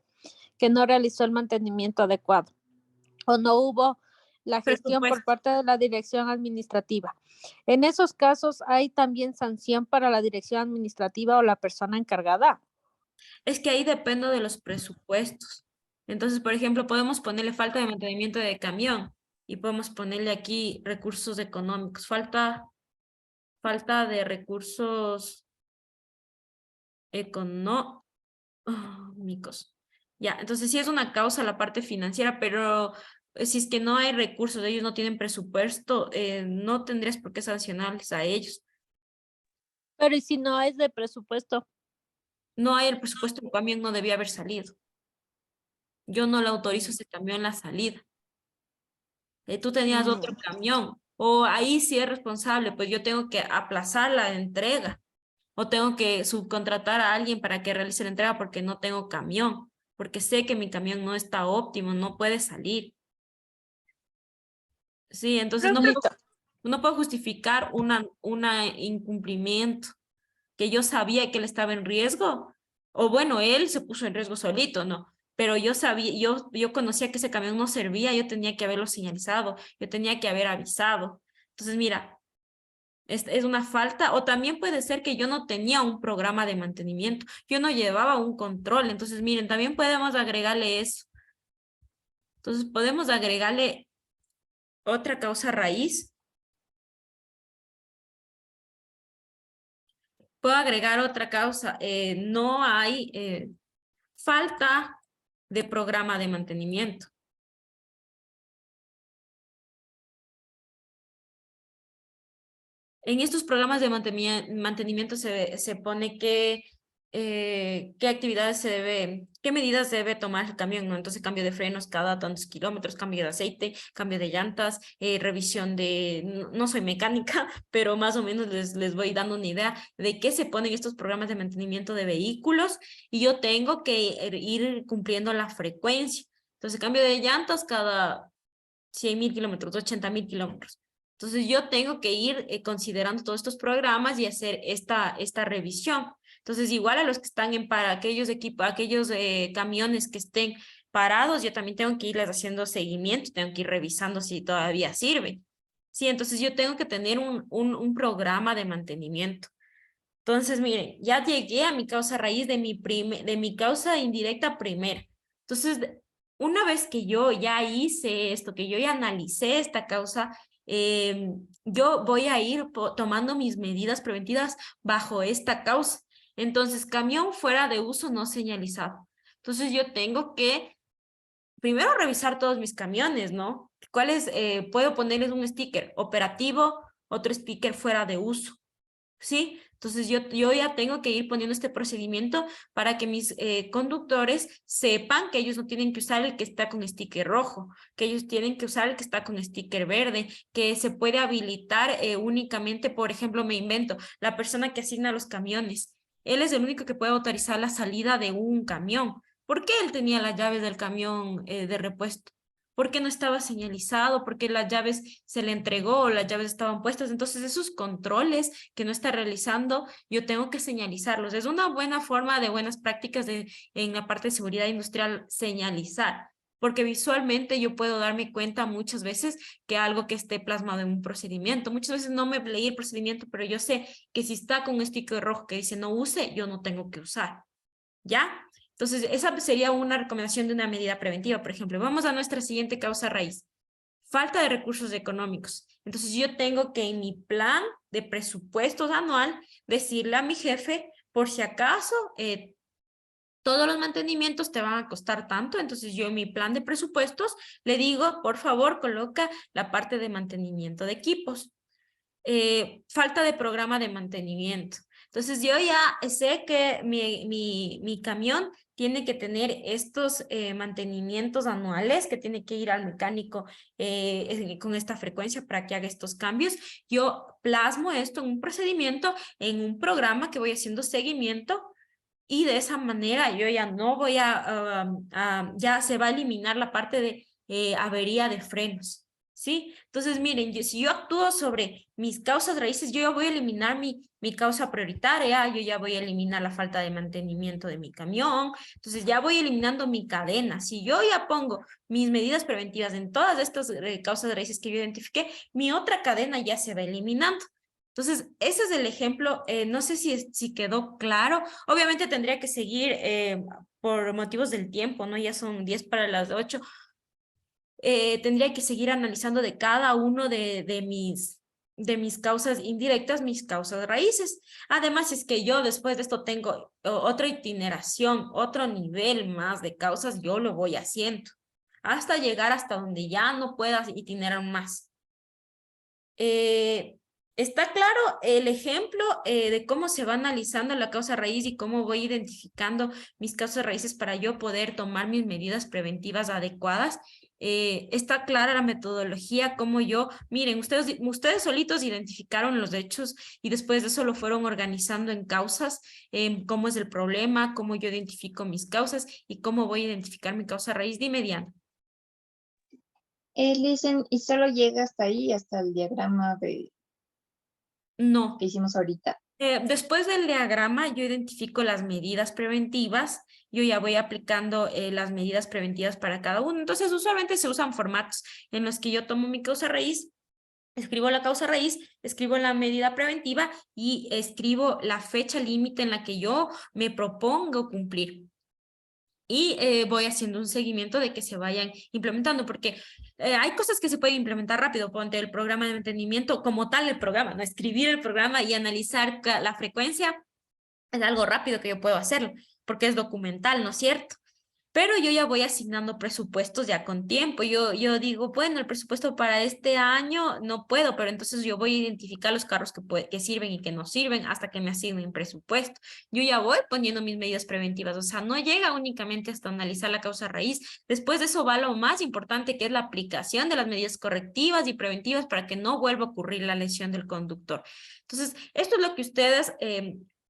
que no realizó el mantenimiento adecuado o no hubo la gestión por parte de la dirección administrativa. En esos casos, ¿hay también sanción para la dirección administrativa o la persona encargada?
Es que ahí depende de los presupuestos. Entonces, por ejemplo, podemos ponerle falta de mantenimiento de camión y podemos ponerle aquí recursos económicos. Falta de recursos económicos. Ya, entonces sí es una causa la parte financiera, pero si es que no hay recursos, ellos no tienen presupuesto, no tendrías por qué sancionarles a ellos.
Pero ¿y si no es de presupuesto?
No hay el presupuesto, el camión no debía haber salido. Yo no le autorizo ese camión la salida. Tú tenías otro camión, o ahí sí es responsable, pues yo tengo que aplazar la entrega, o tengo que subcontratar a alguien para que realice la entrega porque no tengo camión, porque sé que mi camión no está óptimo, no puede salir. Sí, entonces no puedo justificar una incumplimiento que yo sabía que él estaba en riesgo, o bueno, él se puso en riesgo solito, ¿no? Pero yo sabía, yo conocía que ese camión no servía, yo tenía que haberlo señalizado, yo tenía que haber avisado. Entonces, mira, es una falta, o también puede ser que yo no tenía un programa de mantenimiento, yo no llevaba un control, entonces miren, también podemos agregarle eso. Entonces podemos agregarle otra causa raíz. Puedo agregar otra causa, no hay falta de programa de mantenimiento. En estos programas de mantenimiento se pone qué actividades qué medidas debe tomar el camión, ¿no? Entonces, cambio de frenos cada tantos kilómetros, cambio de aceite, cambio de llantas, revisión no soy mecánica, pero más o menos les voy dando una idea de qué se ponen estos programas de mantenimiento de vehículos y yo tengo que ir cumpliendo la frecuencia. Entonces, cambio de llantas cada 100.000 kilómetros, 80.000 kilómetros. Entonces yo tengo que ir considerando todos estos programas y hacer esta revisión. Entonces igual a los que están para aquellos camiones que estén parados, yo también tengo que irles haciendo seguimiento, tengo que ir revisando si todavía sirven. Sí, entonces yo tengo que tener un programa de mantenimiento. Entonces, miren, ya llegué a mi causa raíz de mi causa indirecta primera. Entonces, una vez que yo ya hice esto, que yo ya analicé esta causa, yo voy a ir tomando mis medidas preventivas bajo esta causa. Entonces, camión fuera de uso no señalizado. Entonces, yo tengo que primero revisar todos mis camiones, ¿no? ¿Cuáles? Puedo ponerles un sticker operativo, otro sticker fuera de uso. ¿Sí? Entonces yo ya tengo que ir poniendo este procedimiento para que mis conductores sepan que ellos no tienen que usar el que está con sticker rojo, que ellos tienen que usar el que está con sticker verde, que se puede habilitar únicamente, por ejemplo, me invento, la persona que asigna los camiones. Él es el único que puede autorizar la salida de un camión. ¿Por qué él tenía las llaves del camión de repuesto? ¿Por qué no estaba señalizado? ¿Por qué las llaves se le entregó o las llaves estaban puestas? Entonces, esos controles que no está realizando, yo tengo que señalizarlos. Es una buena forma de buenas prácticas en la parte de seguridad industrial señalizar, porque visualmente yo puedo darme cuenta muchas veces que algo que esté plasmado en un procedimiento. Muchas veces no me leí el procedimiento, pero yo sé que si está con un sticker rojo que dice no use, yo no tengo que usar. ¿Ya? Entonces, esa sería una recomendación de una medida preventiva, por ejemplo. Vamos a nuestra siguiente causa raíz. Falta de recursos económicos. Entonces, yo tengo que en mi plan de presupuestos anual decirle a mi jefe, por si acaso, todos los mantenimientos te van a costar tanto. Entonces, yo en mi plan de presupuestos le digo, por favor, coloca la parte de mantenimiento de equipos. Falta de programa de mantenimiento. Entonces, yo ya sé que mi camión tiene que tener estos mantenimientos anuales, que tiene que ir al mecánico con esta frecuencia para que haga estos cambios. Yo plasmo esto en un procedimiento, en un programa que voy haciendo seguimiento y de esa manera yo ya no voy ya se va a eliminar la parte de avería de frenos. ¿sí? Entonces, miren, si yo actúo sobre mis causas raíces, yo ya voy a eliminar mi causa prioritaria, yo ya voy a eliminar la falta de mantenimiento de mi camión, entonces ya voy eliminando mi cadena. Si yo ya pongo mis medidas preventivas en todas estas causas raíces que yo identifiqué, mi otra cadena ya se va eliminando. Entonces, ese es el ejemplo, no sé si quedó claro. Obviamente tendría que seguir por motivos del tiempo, ¿no? Ya son 10 para las 8. Tendría que seguir analizando de cada uno de mis causas indirectas, mis causas raíces. Además, es que yo después de esto tengo otra itineración, otro nivel más de causas, yo lo voy haciendo hasta llegar hasta donde ya no pueda itinerar más. ¿Está claro el ejemplo de cómo se va analizando la causa raíz y cómo voy identificando mis causas raíces para yo poder tomar mis medidas preventivas adecuadas? Está clara la metodología, cómo yo, miren, ustedes solitos identificaron los hechos y después de eso lo fueron organizando en causas, cómo es el problema, cómo yo identifico mis causas y cómo voy a identificar mi causa raíz. Dime, Diana.
Listen, y solo llega hasta ahí, hasta el diagrama de
No.
que hicimos ahorita.
Después del diagrama, yo identifico las medidas preventivas, yo ya voy aplicando las medidas preventivas para cada uno. Entonces, usualmente se usan formatos en los que yo tomo mi causa raíz, escribo la causa raíz, escribo la medida preventiva y escribo la fecha límite en la que yo me propongo cumplir. Y voy haciendo un seguimiento de que se vayan implementando, porque hay cosas que se pueden implementar rápido. Ponte el programa de mantenimiento como tal, el programa, ¿no? Escribir el programa y analizar la frecuencia es algo rápido que yo puedo hacerlo, porque es documental, ¿no es cierto? Pero yo ya voy asignando presupuestos ya con tiempo. Yo digo, bueno, el presupuesto para este año no puedo, pero entonces yo voy a identificar los carros que sirven y que no sirven hasta que me asignen presupuesto. Yo ya voy poniendo mis medidas preventivas. O sea, no llega únicamente hasta analizar la causa raíz. Después de eso va lo más importante, que es la aplicación de las medidas correctivas y preventivas para que no vuelva a ocurrir la lesión del conductor. Entonces, esto es lo que ustedes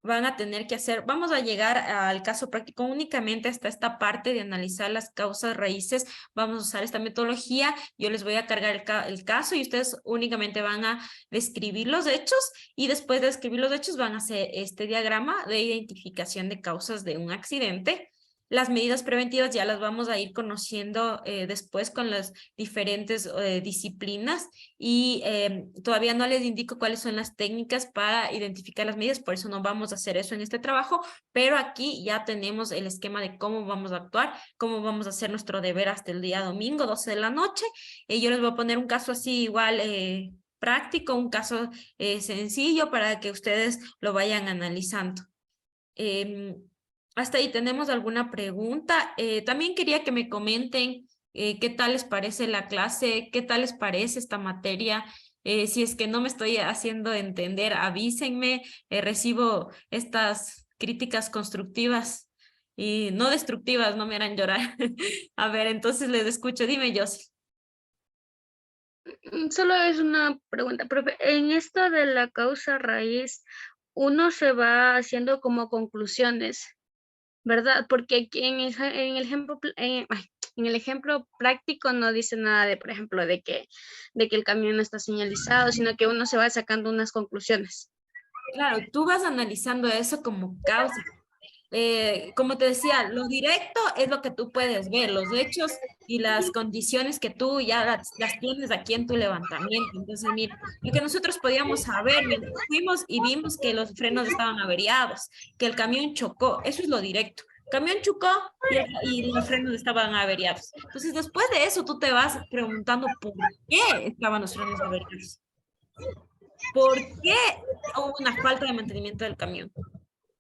van a tener que hacer. Vamos a llegar al caso práctico únicamente hasta esta parte de analizar las causas raíces. Vamos a usar esta metodología. Yo les voy a cargar el caso y ustedes únicamente van a describir los hechos y después de describir los hechos van a hacer este diagrama de identificación de causas de un accidente. Las medidas preventivas ya las vamos a ir conociendo después con las diferentes disciplinas y todavía no les indico cuáles son las técnicas para identificar las medidas, por eso no vamos a hacer eso en este trabajo, pero aquí ya tenemos el esquema de cómo vamos a actuar, cómo vamos a hacer nuestro deber hasta el día domingo, 12 de la noche. Yo les voy a poner un caso así igual práctico, un caso sencillo para que ustedes lo vayan analizando. Hasta ahí, ¿tenemos alguna pregunta? También quería que me comenten qué tal les parece la clase, qué tal les parece esta materia. Si es que no me estoy haciendo entender, avísenme. Recibo estas críticas constructivas y no destructivas, no me harán llorar. A ver, entonces les escucho. Dime, Josie.
Solo es una pregunta, profe. En esto de la causa raíz, uno se va haciendo como conclusiones, ¿verdad? Porque aquí en el ejemplo práctico no dice nada de, por ejemplo, de que el camión no está señalizado, sino que uno se va sacando unas conclusiones.
Claro, tú vas analizando eso como causa. Como te decía, lo directo es lo que tú puedes ver, los hechos y las condiciones que tú ya las tienes aquí en tu levantamiento. Entonces, mira, lo que nosotros podíamos saber, mientras fuimos y vimos que los frenos estaban averiados, que el camión chocó, eso es lo directo. El camión chocó y los frenos estaban averiados. Entonces, después de eso, tú te vas preguntando por qué estaban los frenos averiados. ¿Por qué hubo una falta de mantenimiento del camión?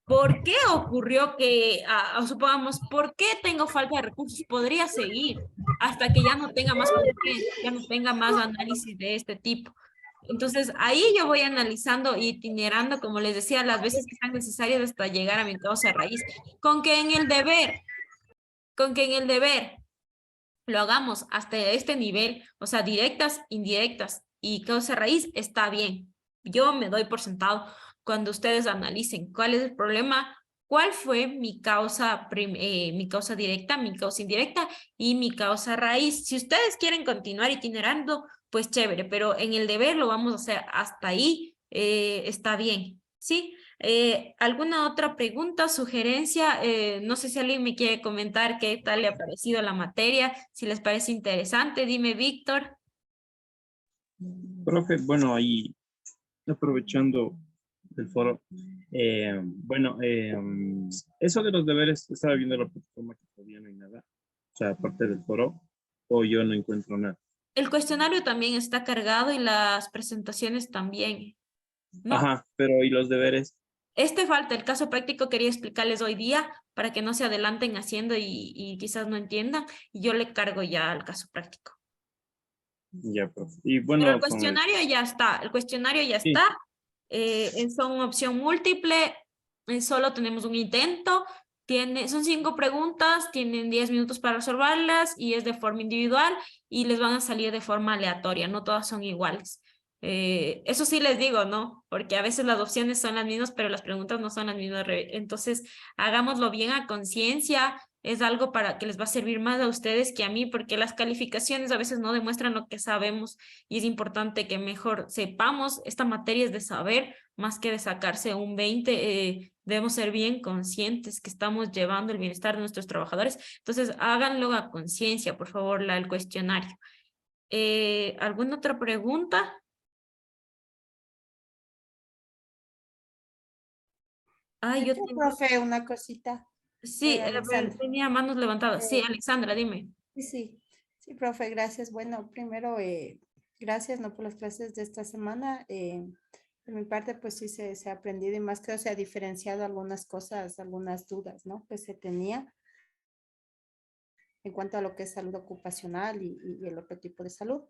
¿Por qué ocurrió que, supongamos, por qué tengo falta de recursos? Podría seguir hasta que ya no tenga más, ya no tenga más análisis de este tipo. Entonces, ahí yo voy analizando y itinerando, como les decía, las veces que sean necesarias hasta llegar a mi causa raíz. Con que en el deber lo hagamos hasta este nivel, o sea, directas, indirectas y causa raíz, está bien. Yo me doy por sentado cuando ustedes analicen cuál es el problema, cuál fue mi causa directa, mi causa indirecta y mi causa raíz. Si ustedes quieren continuar itinerando, pues chévere, pero en el deber lo vamos a hacer hasta ahí, está bien, ¿sí? ¿Alguna otra pregunta, sugerencia? No sé si alguien me quiere comentar qué tal le ha parecido la materia, si les parece interesante, dime, Víctor.
Profe, bueno, ahí aprovechando el foro, eso de los deberes, estaba viendo la plataforma que todavía no hay nada, o sea, aparte del foro, o yo no encuentro nada.
El cuestionario también está cargado y las presentaciones también. No,
Ajá, pero ¿y los deberes?
falta, el caso práctico quería explicarles hoy día para que no se adelanten haciendo y quizás no entiendan, y yo le cargo ya al caso práctico.
Ya, profe. Y
Pero el
bueno,
cuestionario ya está,
Sí.
son opción múltiple, solo tenemos un intento, son 5 preguntas, tienen 10 minutos para resolverlas y es de forma individual y les van a salir de forma aleatoria, no todas son iguales. Eso sí les digo, ¿no? Porque a veces las opciones son las mismas, pero las preguntas no son las mismas. Entonces, hagámoslo bien a conciencia. Es algo para que les va a servir más a ustedes que a mí, porque las calificaciones a veces no demuestran lo que sabemos y es importante que mejor sepamos. Esta materia es de saber más que de sacarse un 20. Debemos ser bien conscientes que estamos llevando el bienestar de nuestros trabajadores. Entonces, háganlo a conciencia, por favor, el cuestionario. ¿Alguna otra pregunta? Ay, yo tengo...
Profe, una cosita.
Sí,
Alexandra.
tenía manos levantadas. Sí, Alexandra, dime.
Sí, profe, gracias. Bueno, primero, gracias, ¿no? Por las clases de esta semana. De mi parte, pues sí se ha aprendido y más que se ha diferenciado algunas cosas, algunas dudas, ¿no? Que se tenía en cuanto a lo que es salud ocupacional y el otro tipo de salud.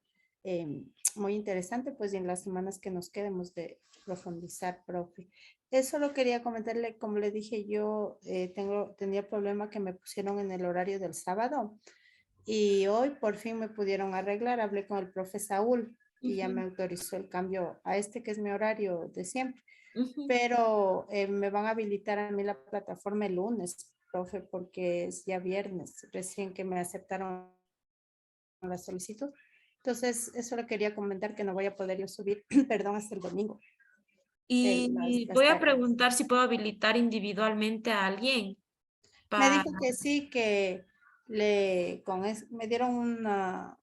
Muy interesante, pues, y en las semanas que nos quedemos de profundizar, profe. Eso lo quería comentarle, como le dije, yo tenía problema que me pusieron en el horario del sábado y hoy por fin me pudieron arreglar. Hablé con el profe Saúl y ya me autorizó el cambio a que es mi horario de siempre. Pero me van a habilitar a mí la plataforma el lunes, profe, porque es ya viernes, recién que me aceptaron la solicitud. Entonces, eso le quería comentar, que no voy a poder yo subir, perdón, hasta el domingo.
Y voy a preguntar si puedo habilitar individualmente a alguien.
Me dijo que sí, que me dieron una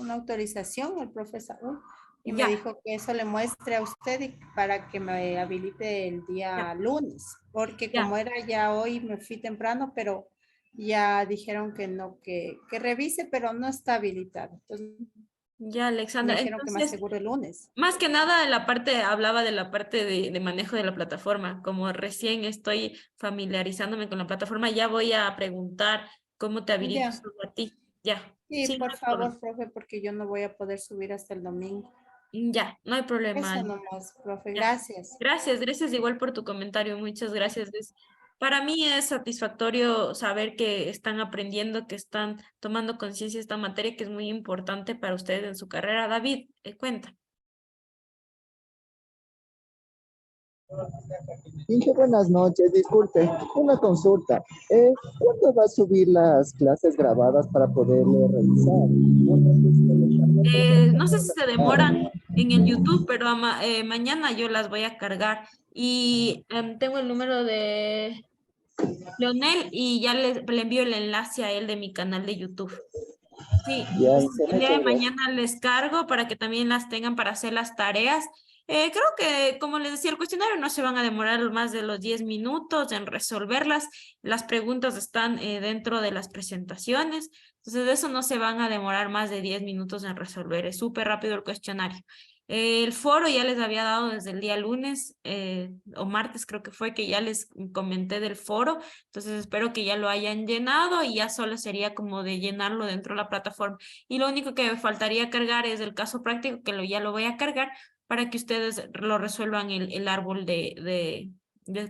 autorización el profesor y me dijo que eso le muestre a usted para que me habilite el día lunes, porque como era ya hoy me fui temprano, pero ya dijeron que no, que revise, pero no está habilitado. Entonces,
ya, Alexandra,
me dijeron que me asegure el lunes.
Más que nada hablaba de la parte de manejo de la plataforma. Como recién estoy familiarizándome con la plataforma, ya voy a preguntar cómo te habilito a ti. Ya.
Sí, por favor, profe, porque yo no voy a poder subir hasta el domingo.
Ya, no hay problema.
Eso nomás, profe, gracias.
Gracias igual por tu comentario, muchas gracias. Para mí es satisfactorio saber que están aprendiendo, que están tomando conciencia de esta materia, que es muy importante para ustedes en su carrera. David, cuenta.
Inge, buenas noches, disculpe, una consulta. ¿Cuándo va a subir las clases grabadas para poderle revisar?
No sé si se demoran en el YouTube, pero mañana yo las voy a cargar. Y tengo el número de Leonel y ya le envío el enlace a él de mi canal de YouTube. Sí, el día de mañana les cargo para que también las tengan para hacer las tareas. Creo que, como les decía, el cuestionario no se van a demorar más de los 10 minutos en resolverlas. Las preguntas están dentro de las presentaciones. Entonces, de eso no se van a demorar más de 10 minutos en resolver. Es súper rápido el cuestionario. El foro ya les había dado desde el día lunes o martes, creo que fue, que ya les comenté del foro. Entonces, espero que ya lo hayan llenado y ya solo sería como de llenarlo dentro de la plataforma. Y lo único que me faltaría cargar es el caso práctico, que ya lo voy a cargar para que ustedes lo resuelvan el árbol de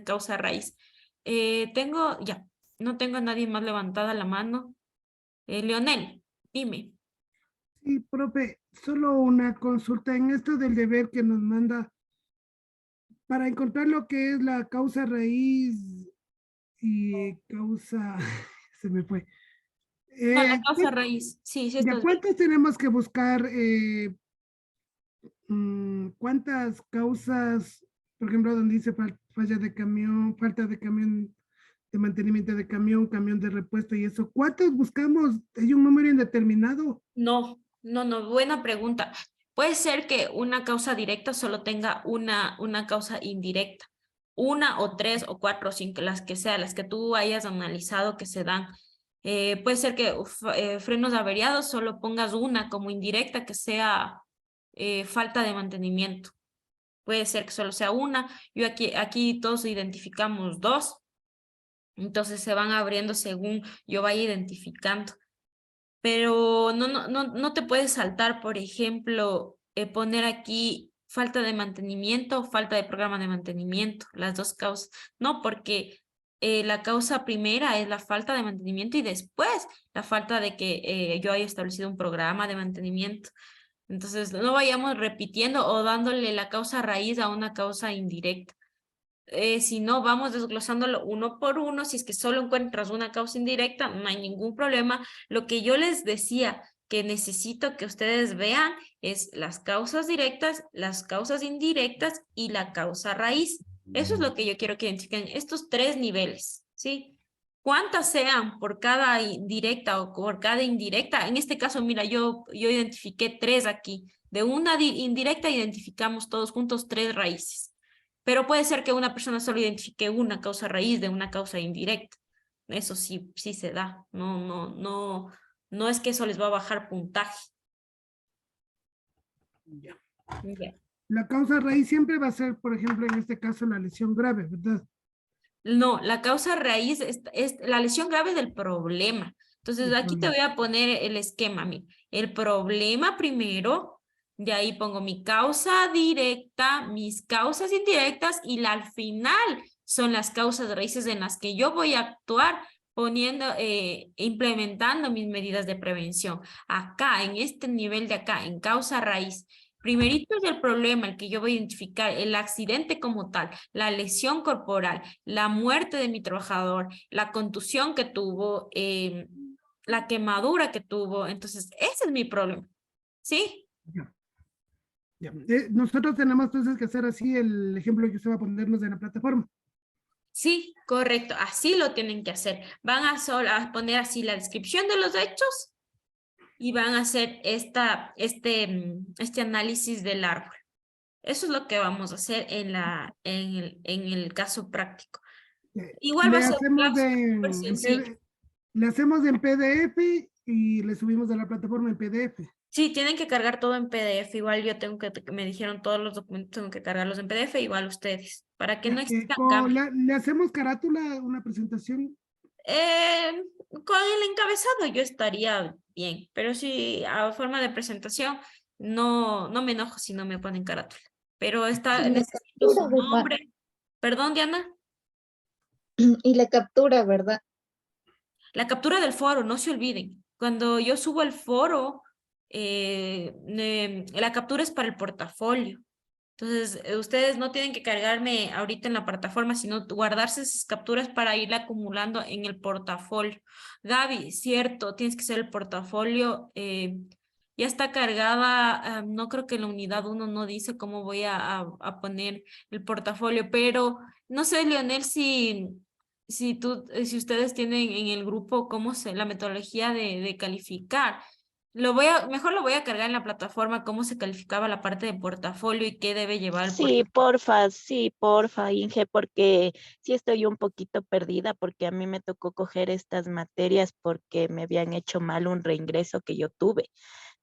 causa raíz. No tengo a nadie más levantada la mano. Leonel, dime.
Sí, profe, solo una consulta en esto del deber que nos manda para encontrar lo que es la causa raíz y causa, se me fue.
No, la causa raíz, sí.
¿De cuántos tenemos que buscar ¿cuántas causas, por ejemplo, donde dice falla de camión, falta de camión, de mantenimiento de camión, camión de repuesto y eso, ¿cuántos buscamos? ¿Hay un número indeterminado?
No, buena pregunta. Puede ser que una causa directa solo tenga una causa indirecta. Una o tres o cuatro o cinco, las que sea, las que tú hayas analizado que se dan. Puede ser que frenos averiados solo pongas una como indirecta que sea falta de mantenimiento. Puede ser que solo sea una. Yo aquí todos identificamos dos. Entonces se van abriendo según yo vaya identificando. Pero no te puedes saltar, por ejemplo, poner aquí falta de mantenimiento o falta de programa de mantenimiento, las dos causas. No, porque la causa primera es la falta de mantenimiento y después la falta de que yo haya establecido un programa de mantenimiento. Entonces, no vayamos repitiendo o dándole la causa raíz a una causa indirecta. Si no, vamos desglosándolo uno por uno. Si es que solo encuentras una causa indirecta, no hay ningún problema. Lo que yo les decía que necesito que ustedes vean es las causas directas, las causas indirectas y la causa raíz. Eso es lo que yo quiero que identifiquen, estos tres niveles, ¿sí? ¿Cuántas sean por cada directa o por cada indirecta? En este caso, mira, yo identifiqué tres aquí. De una indirecta identificamos todos juntos tres raíces. Pero puede ser que una persona solo identifique una causa raíz de una causa indirecta. Eso sí se da. No es que eso les va a bajar puntaje.
Ya.
Ya.
La causa raíz siempre va a ser, por ejemplo, en este caso, la lesión grave, ¿verdad?
No, la causa raíz es la lesión grave del problema. Entonces, aquí te voy a poner el esquema. Mira. El problema primero, de ahí pongo mi causa directa, mis causas indirectas y al final son las causas raíces en las que yo voy a actuar poniendo, implementando mis medidas de prevención. Acá, en este nivel de acá, en causa raíz, primerito es el problema, el que yo voy a identificar, el accidente como tal, la lesión corporal, la muerte de mi trabajador, la contusión que tuvo, la quemadura que tuvo. Entonces, ese es mi problema. ¿Sí?
Ya. Nosotros tenemos entonces que hacer así el ejemplo que usted va a ponernos en la plataforma.
Sí, correcto. Así lo tienen que hacer. Van a poner así la descripción de los hechos y van a hacer este análisis del árbol. Eso es lo que vamos a hacer en el caso práctico. Igual va a ser súper sencillo.
Le hacemos en PDF y le subimos a la plataforma en PDF.
Sí, tienen que cargar todo en PDF. Igual yo tengo que, me dijeron todos los documentos, tengo que cargarlos en PDF, igual ustedes, para que no existan cambios.
¿Le hacemos carátula, una presentación?
Con el encabezado yo estaría bien, pero sí, a forma de presentación, no me enojo si no me ponen carátula. Pero necesito su nombre. Perdón, Diana.
Y la captura, ¿verdad?
La captura del foro, no se olviden. Cuando yo subo el foro, la captura es para el portafolio. Entonces, ustedes no tienen que cargarme ahorita en la plataforma, sino guardarse esas capturas para ir acumulando en el portafolio. Gaby, cierto, tienes que hacer el portafolio. Ya está cargada, no creo que en la unidad 1 no dice cómo voy a poner el portafolio, pero no sé, Leonel, si ustedes tienen en el grupo la metodología de calificar. Mejor lo voy a cargar en la plataforma, cómo se calificaba la parte de portafolio y qué debe llevar el
Sí, porfa, Inge, porque sí estoy un poquito perdida porque a mí me tocó coger estas materias porque me habían hecho mal un reingreso que yo tuve.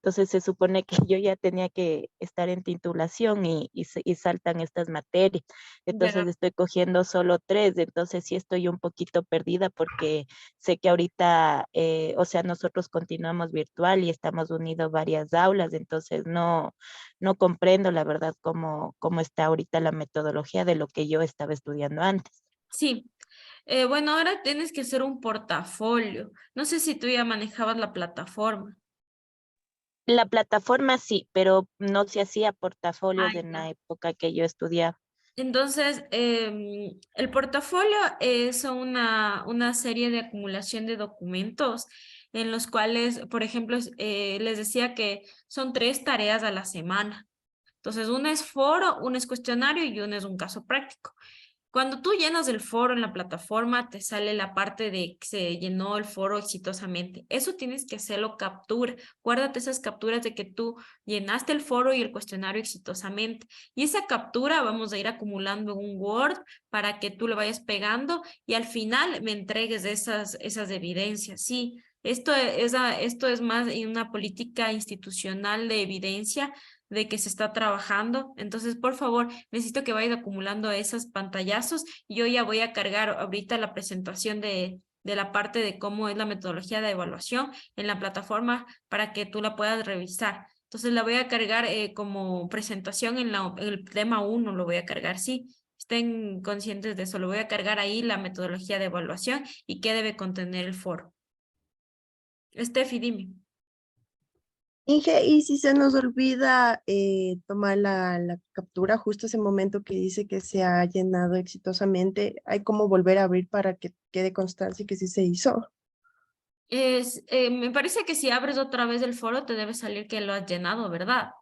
Entonces se supone que yo ya tenía que estar en titulación y saltan estas materias. Entonces estoy cogiendo solo 3, entonces sí estoy un poquito perdida porque sé que ahorita, o sea, nosotros continuamos virtual y estamos unidos varias aulas, entonces no comprendo la verdad cómo está ahorita la metodología de lo que yo estaba estudiando antes.
Sí. Bueno, ahora tienes que hacer un portafolio. No sé si tú ya manejabas la plataforma.
La plataforma sí, pero no se hacía portafolios en la época que yo estudiaba.
Entonces, el portafolio es una serie de acumulación de documentos en los cuales, por ejemplo, les decía que son 3 tareas a la semana. Entonces, uno es foro, uno es cuestionario y uno es un caso práctico. Cuando tú llenas el foro en la plataforma, te sale la parte de que se llenó el foro exitosamente. Eso tienes que hacerlo captura. Guárdate esas capturas de que tú llenaste el foro y el cuestionario exitosamente. Y esa captura vamos a ir acumulando en un Word para que tú le vayas pegando y al final me entregues esas evidencias. Sí, esto es más en una política institucional de evidencia de que se está trabajando. Entonces, por favor, necesito que vayas acumulando esos pantallazos. Yo ya voy a cargar ahorita la presentación de la parte de cómo es la metodología de evaluación en la plataforma para que tú la puedas revisar. Entonces, la voy a cargar como presentación en el tema 1, lo voy a cargar, sí. Estén conscientes de eso. Lo voy a cargar ahí la metodología de evaluación y qué debe contener el foro. Steffi, dime.
Inge, y si se nos olvida tomar la captura justo ese momento que dice que se ha llenado exitosamente, ¿hay cómo volver a abrir para que quede constancia que sí se hizo?
Me parece que si abres otra vez el foro te debe salir que lo has llenado, ¿verdad?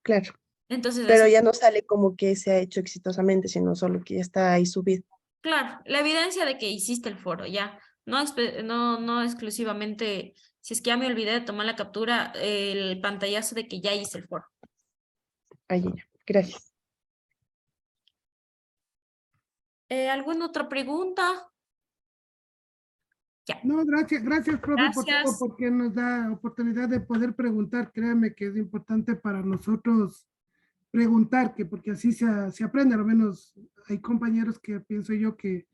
Claro,
Entonces,
pero
eso,
ya no sale como que se ha hecho exitosamente, sino solo que ya está ahí subido.
claro, la evidencia de que hiciste el foro, ya. No exclusivamente, si es que ya me olvidé de tomar la captura, el pantallazo de que ya hice el foro.
Ahí ya, gracias.
¿Alguna otra pregunta? Ya.
No, gracias, profe, por todo,
Gracias.
porque nos da oportunidad de poder preguntar. Créame que es importante para nosotros preguntar, porque así se aprende. A lo menos hay compañeros que pienso yo que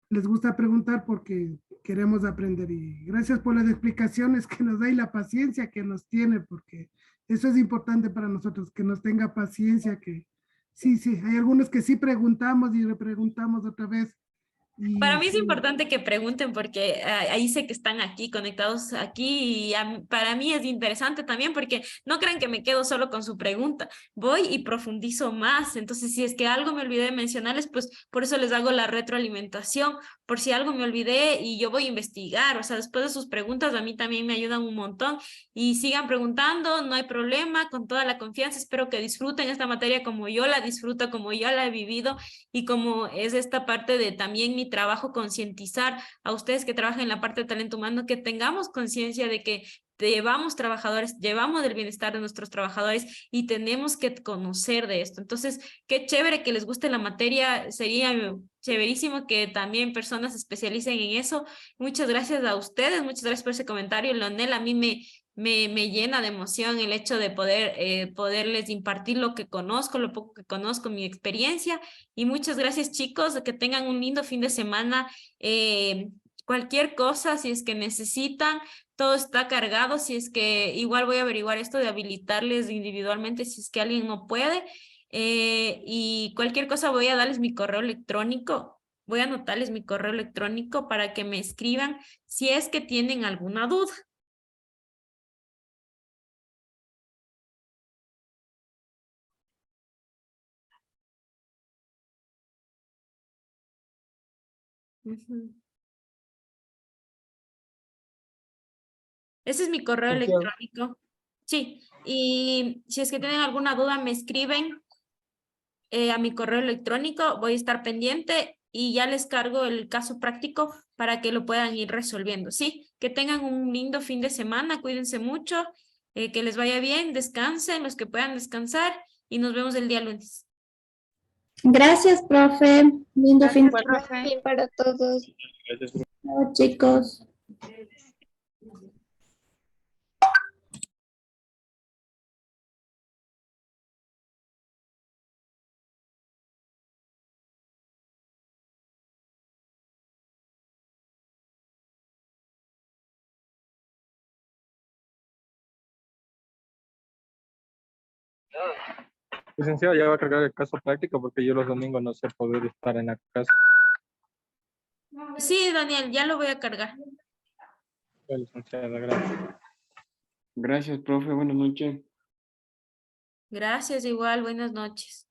les gusta preguntar porque queremos aprender. Y gracias por las explicaciones que nos da y la paciencia que nos tiene, porque eso es importante para nosotros, que nos tenga paciencia, que sí, hay algunos que sí preguntamos y repreguntamos otra vez.
Para
Y
mí es
sí,
importante que pregunten porque ahí sé que están aquí, conectados aquí y para mí es interesante también porque no crean que me quedo solo con su pregunta, voy y profundizo más, entonces si es que algo me olvidé de mencionarles, pues por eso les hago la retroalimentación, por si algo me olvidé y yo voy a investigar, o sea, después de sus preguntas a mí también me ayudan un montón y sigan preguntando, no hay problema, con toda la confianza, espero que disfruten esta materia como yo la disfruto, como yo la he vivido y como es esta parte de también mi trabajo, concientizar a ustedes que trabajan en la parte de talento humano, que tengamos conciencia de que llevamos trabajadores, llevamos el bienestar de nuestros trabajadores y tenemos que conocer de esto. Entonces, qué chévere que les guste la materia, sería chéverísimo que también personas se especialicen en eso. Muchas gracias a ustedes, muchas gracias por ese comentario, Leonel, a mí me llena de emoción el hecho de poderles impartir lo que conozco, lo poco que conozco, mi experiencia. Y muchas gracias, chicos, que tengan un lindo fin de semana. Cualquier cosa, si es que necesitan, todo está cargado. Si es que igual voy a averiguar esto de habilitarles individualmente si es que alguien no puede. Y cualquier cosa voy a darles mi correo electrónico. Voy a anotarles mi correo electrónico para que me escriban si es que tienen alguna duda. Ujú. Ese es mi correo
Santiago.
electrónico. Sí, y si es que tienen alguna duda, me escriben a mi correo electrónico. Voy a estar pendiente y ya les cargo el caso práctico para que lo puedan ir resolviendo. Sí, que tengan un lindo fin de semana, cuídense mucho, que les vaya bien, descansen los que puedan descansar y nos vemos el día lunes.
Gracias, profe. Lindo fin de
Gracias,
semana
profe.
Para todos.
Chao, chicos.
Licenciado, ya va a cargar el caso práctico porque yo los domingos no sé poder estar en la casa.
Sí, Daniel, ya lo voy a cargar.
Licenciada, gracias.
Gracias, profe. Buenas noches.
Gracias, igual, buenas noches.